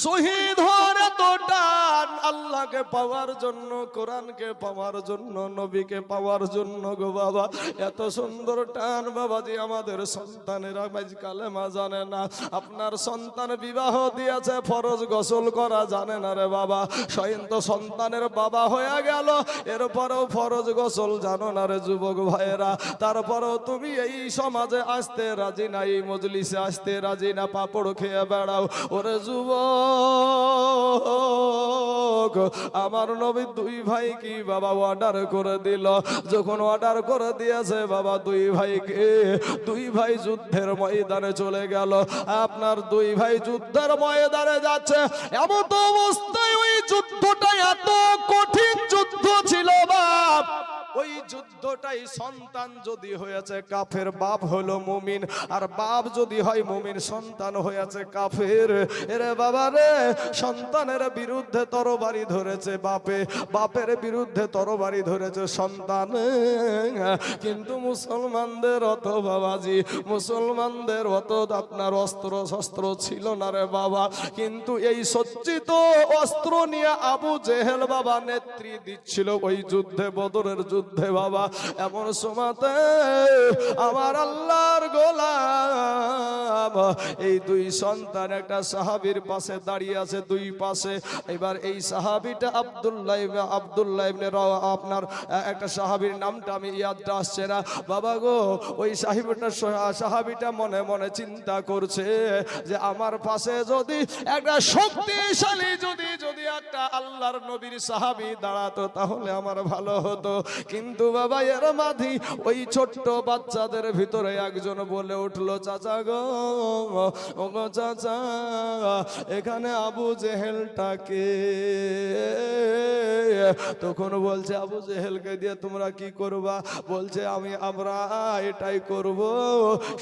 শহীদ হওয়ার তো টান আল্লাহকে পাওয়ার জন্য, কোরআনকে পাওয়ার জন্য, নবীকে পাওয়ার জন্য গো বাবা, এত সুন্দর টান বাবাজি। আমাদের সন্তানেরা আজ কালেমা জানে না। আপনার সন্তান বিবাহ দিয়েছে, ফরজ গোসল করা জানে না রে বাবা। স্বয়ং তো সন্তানের বাবা হয়ে গেল, এরপরেও ফরজ গোসল জানো না রে যুবক ভাইয়েরা। তারপরেও তুমি এই সমাজে আসতে রাজি না, এই মজলিসে আসতে রাজি না, পাপড় খেয়ে বেড়াও। ওরে যুবক, আমার নবী দুই ভাই কি বাবা অর্ডার করে দিল। যখন অর্ডার করে দিয়েছে বাবা দুই ভাইকে, দুই ভাই যুদ্ধের ময়দানে চলে গেল। আপনার দুই ভাই যুদ্ধের ময়দানে যাচ্ছে, এমন তো অবস্থায় ওই যুদ্ধটা এত কঠিন যুদ্ধ ছিল বাপ। ওই যুদ্ধটাই সন্তান যদি হয়েছে কাফের, বাপ হলো মুমিন, আর বাপ যদি হয় মুমিন, সন্তান হয়েছে কাফের। এরে বাবা রে, সন্তানের বিরুদ্ধে তরবারি ধরেছে বাপে, বাপের বিরুদ্ধে তরবারি ধরেছে সন্তান। কিন্তু মুসলমানদের অত বাবাজি, মুসলমানদের অত আপনার অস্ত্র শস্ত্র ছিল না রে বাবা। কিন্তু এই সজ্জিত অস্ত্র নিয়ে আবু জেহেল বাবা নেত্রী দিচ্ছিল ওই যুদ্ধে, বদরের যুদ্ধে বাবা। এমন সময়তে আমার আল্লাহর গোলাম এই দুই সন্তান একটা সাহাবীর পাশে দাঁড়িয়ে আছে, দুই পাশে। এবার এই সাহাবীটা আব্দুল্লাহ ইবনে আপনার একটা সাহাবীর নামটা আমি ইয়াদটা আসছে না বাবা গো। ওই সাহাবীটা মনে মনে চিন্তা করছে যে আমার পাশে যদি একটা শক্তিশালী যদি একটা আল্লাহর নবীর সাহাবী দাঁড়াতো তাহলে আমার ভালো হতো। কিন্তু বাবা এর মাঝি ওই ছোট্ট বাচ্চাদের ভিতরে একজন বলে উঠলো, চাচা গো, ও গো চাচা, এখানে আবু জেহেলটাকে। তখন বলছে আবু জেহেলকে দিয়ে তোমরা কি করবা? বলছে আমরা এটাই করব,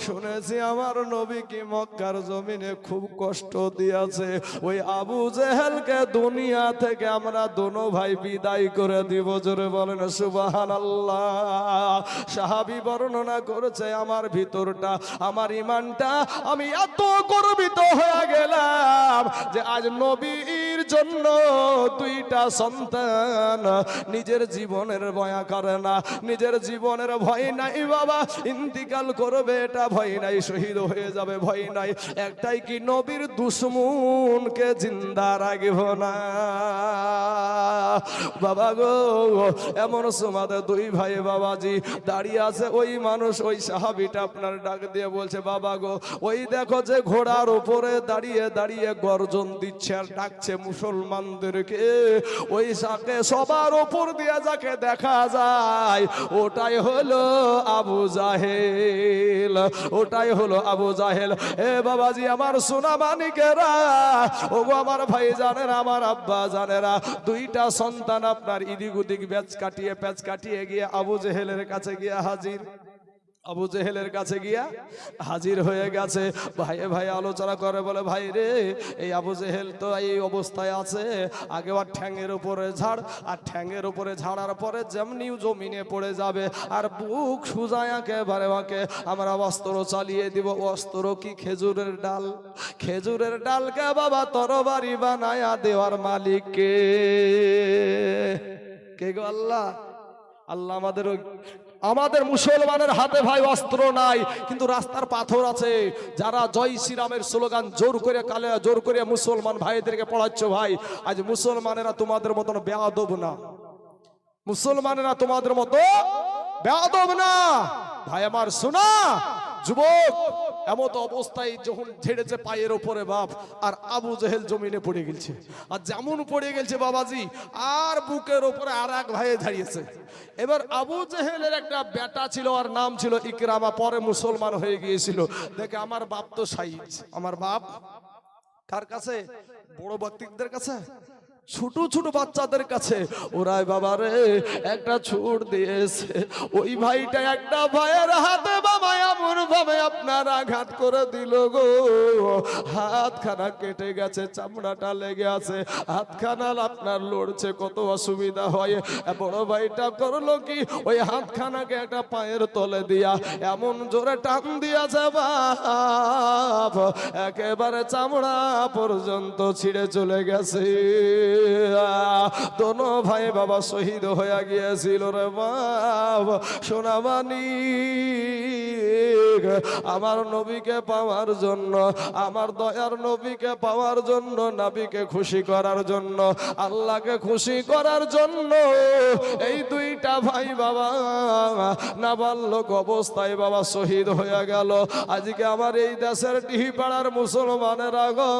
শুনেছি আমার নবী কি মক্কার জমিনে খুব কষ্ট দিয়েছে, ওই আবু জেহেলকে দুনিয়া থেকে আমরা দোনো ভাই বিদায় করে দিব। জোরে বলেন সুবহানাল্লাহ। সাহাবী বর্ণনা করেছে আমার ভিতরটা, আমার ঈমানটা, আমি এত গর্বিত হয়ে গেলাম যে আজ নবীর জন্য দুইটা সন্তান নিজের জীবনের ভয় করে না, নিজের জীবনের ভয় নাই বাবা, ইন্তিকাল করবে এটা ভয় নাই, শহীদ হয়ে যাবে ভয় নাই, একটাই কি নবীর দুশমনকে জিন্দা রাখব না বাবা গো। এমন সমাদে দুই ভাই বাবাজি দাঁড়িয়ে আছে। ওই মানুষ, ওই সাহাবীটা আপনার ডাক দিয়ে বলছে, বাবা গো, ওই দেখো যে ঘোড়ার উপরে দাঁড়িয়ে দাঁড়িয়ে গর্জন দিচ্ছে আর ডাকছে মুসলমানদেরকে, ওই সাকে সবার উপর দিয়ে যাকে দেখা যায় ওটাই হলো আবু জাহেল, ওটাই হলো আবু জাহেল। এ বাবাজি আমার সোনা মানিকেরা, ওগো আমার ভাই জানেরা, আমার আব্বা জানেরা, দুইটা সন্তান আপনার ইদিক উদিক প্যাচ কাটিয়ে গিয়ে আবু জেহেলের কাছে গিয়ে হাজির, আবু জেহেলের কাছে গিয়া হাজির হয়ে গেছে। ভাই ভাই আলোচনা করে বলে, ভাই রে, এই আবু জেহেল তো এই অবস্থায় আছে, আগে আর ঠ্যাঙের উপরে ঝাড়, আর ঠ্যাঙের উপরে ঝাড়ার পরে যেমনি জমিনে পড়ে যাবে আর বুক সুজায় একেবারে ওকে আমরা অস্ত্র চালিয়ে দিব। অস্ত্র কি? খেজুরের ডাল। খেজুরের ডালকে বাবা তরবারি বানায়া দেওয়ার মালিক কে? কে গো? আল্লাহ। আল্লাহ আমাদের মুসলমানের হাতে ভাই অস্ত্র নাই, কিন্তু রাস্তার পাথর আছে। যারা জয় শ্রীরামের স্লোগান জোর করে মুসলমান ভাইদেরকে পড়াচ্ছ, ভাই আজ মুসলমানেরা তোমাদের মতন বেয়াদব না, মুসলমানেরা তোমাদের মতো বেয়াদব না ভাই আমার। শোনা যুবক, এমত অবস্থায় যখন ঝেড়েছে পায়ের ওপরে বাপ, আর আবু জেহেল জমিনে পড়ে গেছে, আর যেমন পড়ে গেছে বাবাজি, আর বুকের ওপরে আর এক ভাই দাঁড়িয়েছে। এবার আবু জেহেলের একটা বেটা ছিল, আর নাম ছিল ইকরামা, পরে মুসলমান হয়ে গিয়েছিল। দেখে আমার বাপ তো সাইজ, আমার বাপ কার কাছে? বড় ব্যক্তিদের কাছে। ছোট ছোট বাচ্চাদের কাছে ওরাই বাবারে একটা ছুট দিয়েছে, ওই ভাইটা একটা ভাইয়ের হাতে বাবা এমন ভাবে আপনার আঘাত করে দিল গো, হাতখানা কেটে গেছে, চামড়াটা লেগে আছে, হাতখানা আপনার লড়ছে, কত অসুবিধা হয়। বড় ভাইটা করলো কি, ওই হাতখানাকে একটা পায়ের তলে দিয়া এমন জোরে টান দিয়েছে বাপ, একেবারে চামড়া পর্যন্ত ছিঁড়ে চলে গেছে। দোনো ভাই বাবা শহীদ হয়ে গিয়েছিল রে বাপ। সোনামানি আমার নবীকে পাওয়ার জন্য, আমার দয়ার নবীকে পাওয়ার জন্য, নবীকে খুশি করার জন্য, আল্লাহকে খুশি করার জন্য এই দুইটা ভাই বাবা নাবালক অবস্থায় বাবা শহীদ হয়ে গেল। আজকে আমার এই দেশের টিহিপাড়ার মুসলমানেরা গো,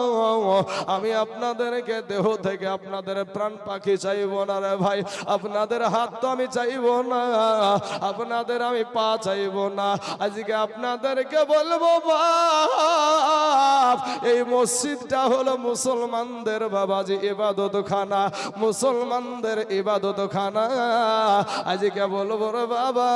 আমি আপনাদেরকে দেহ থেকে আপনাদের প্রাণ পাখি চাইবো না রে ভাই, আপনাদের হাত তো আমি চাইবো না, আপনাদের আমি পা চাইবো না। আজকে আপনাদেরকে বলবো বাপ, এই মসজিদটা হলো মুসলমানদের বাবাজি ইবাদত খানা, মুসলমানদের ইবাদত খানা। আজকে বলবো রে বাবা,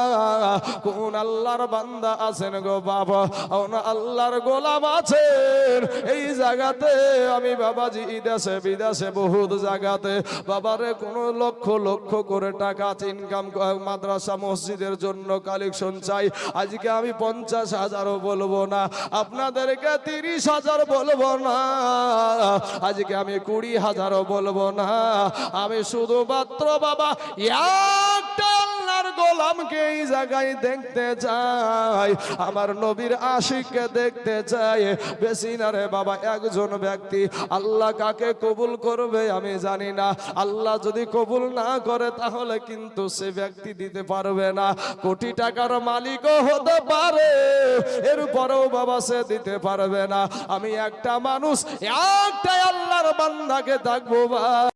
কোন আল্লাহর বান্দা আছেন গো বাবা, কোন আল্লাহর গোলাম আছেন এই জায়গাতে? আমি বাবাজি দেশে বিদেশে বহুত জায়গাতে বাবারে কোন লক্ষ লক্ষ করে টাকা ইনকাম, মাদ্রাসা মসজিদের জন্য কালেকশন চাই। আজকে আমি 50,000ও বলবো না, আপনাদেরকে 30,000 বলবো না, আজকে আমি 20,000ও বলবো না। আমি শুধুমাত্র বাবা একটা আল্লাহর গোলামকে এই জায়গায় দেখতে চাই, আমার নবীর আশিককে দেখতে চাই। বেশি না রে বাবা, একজন ব্যক্তি। আল্লাহ কাকে কবুল করবে আমি জানি না, আল্লাহ যদি কবুল না করে তাহলে কিন্তু সে ব্যক্তি দিতে পারবে না। কোটি টাকার মালিকও হতে পারে, এরপরেও বাবা সে দিতে পারবে না। আমি একটা মানুষ, একটা আল্লাহর বান্দাকে থাকবো ভাই,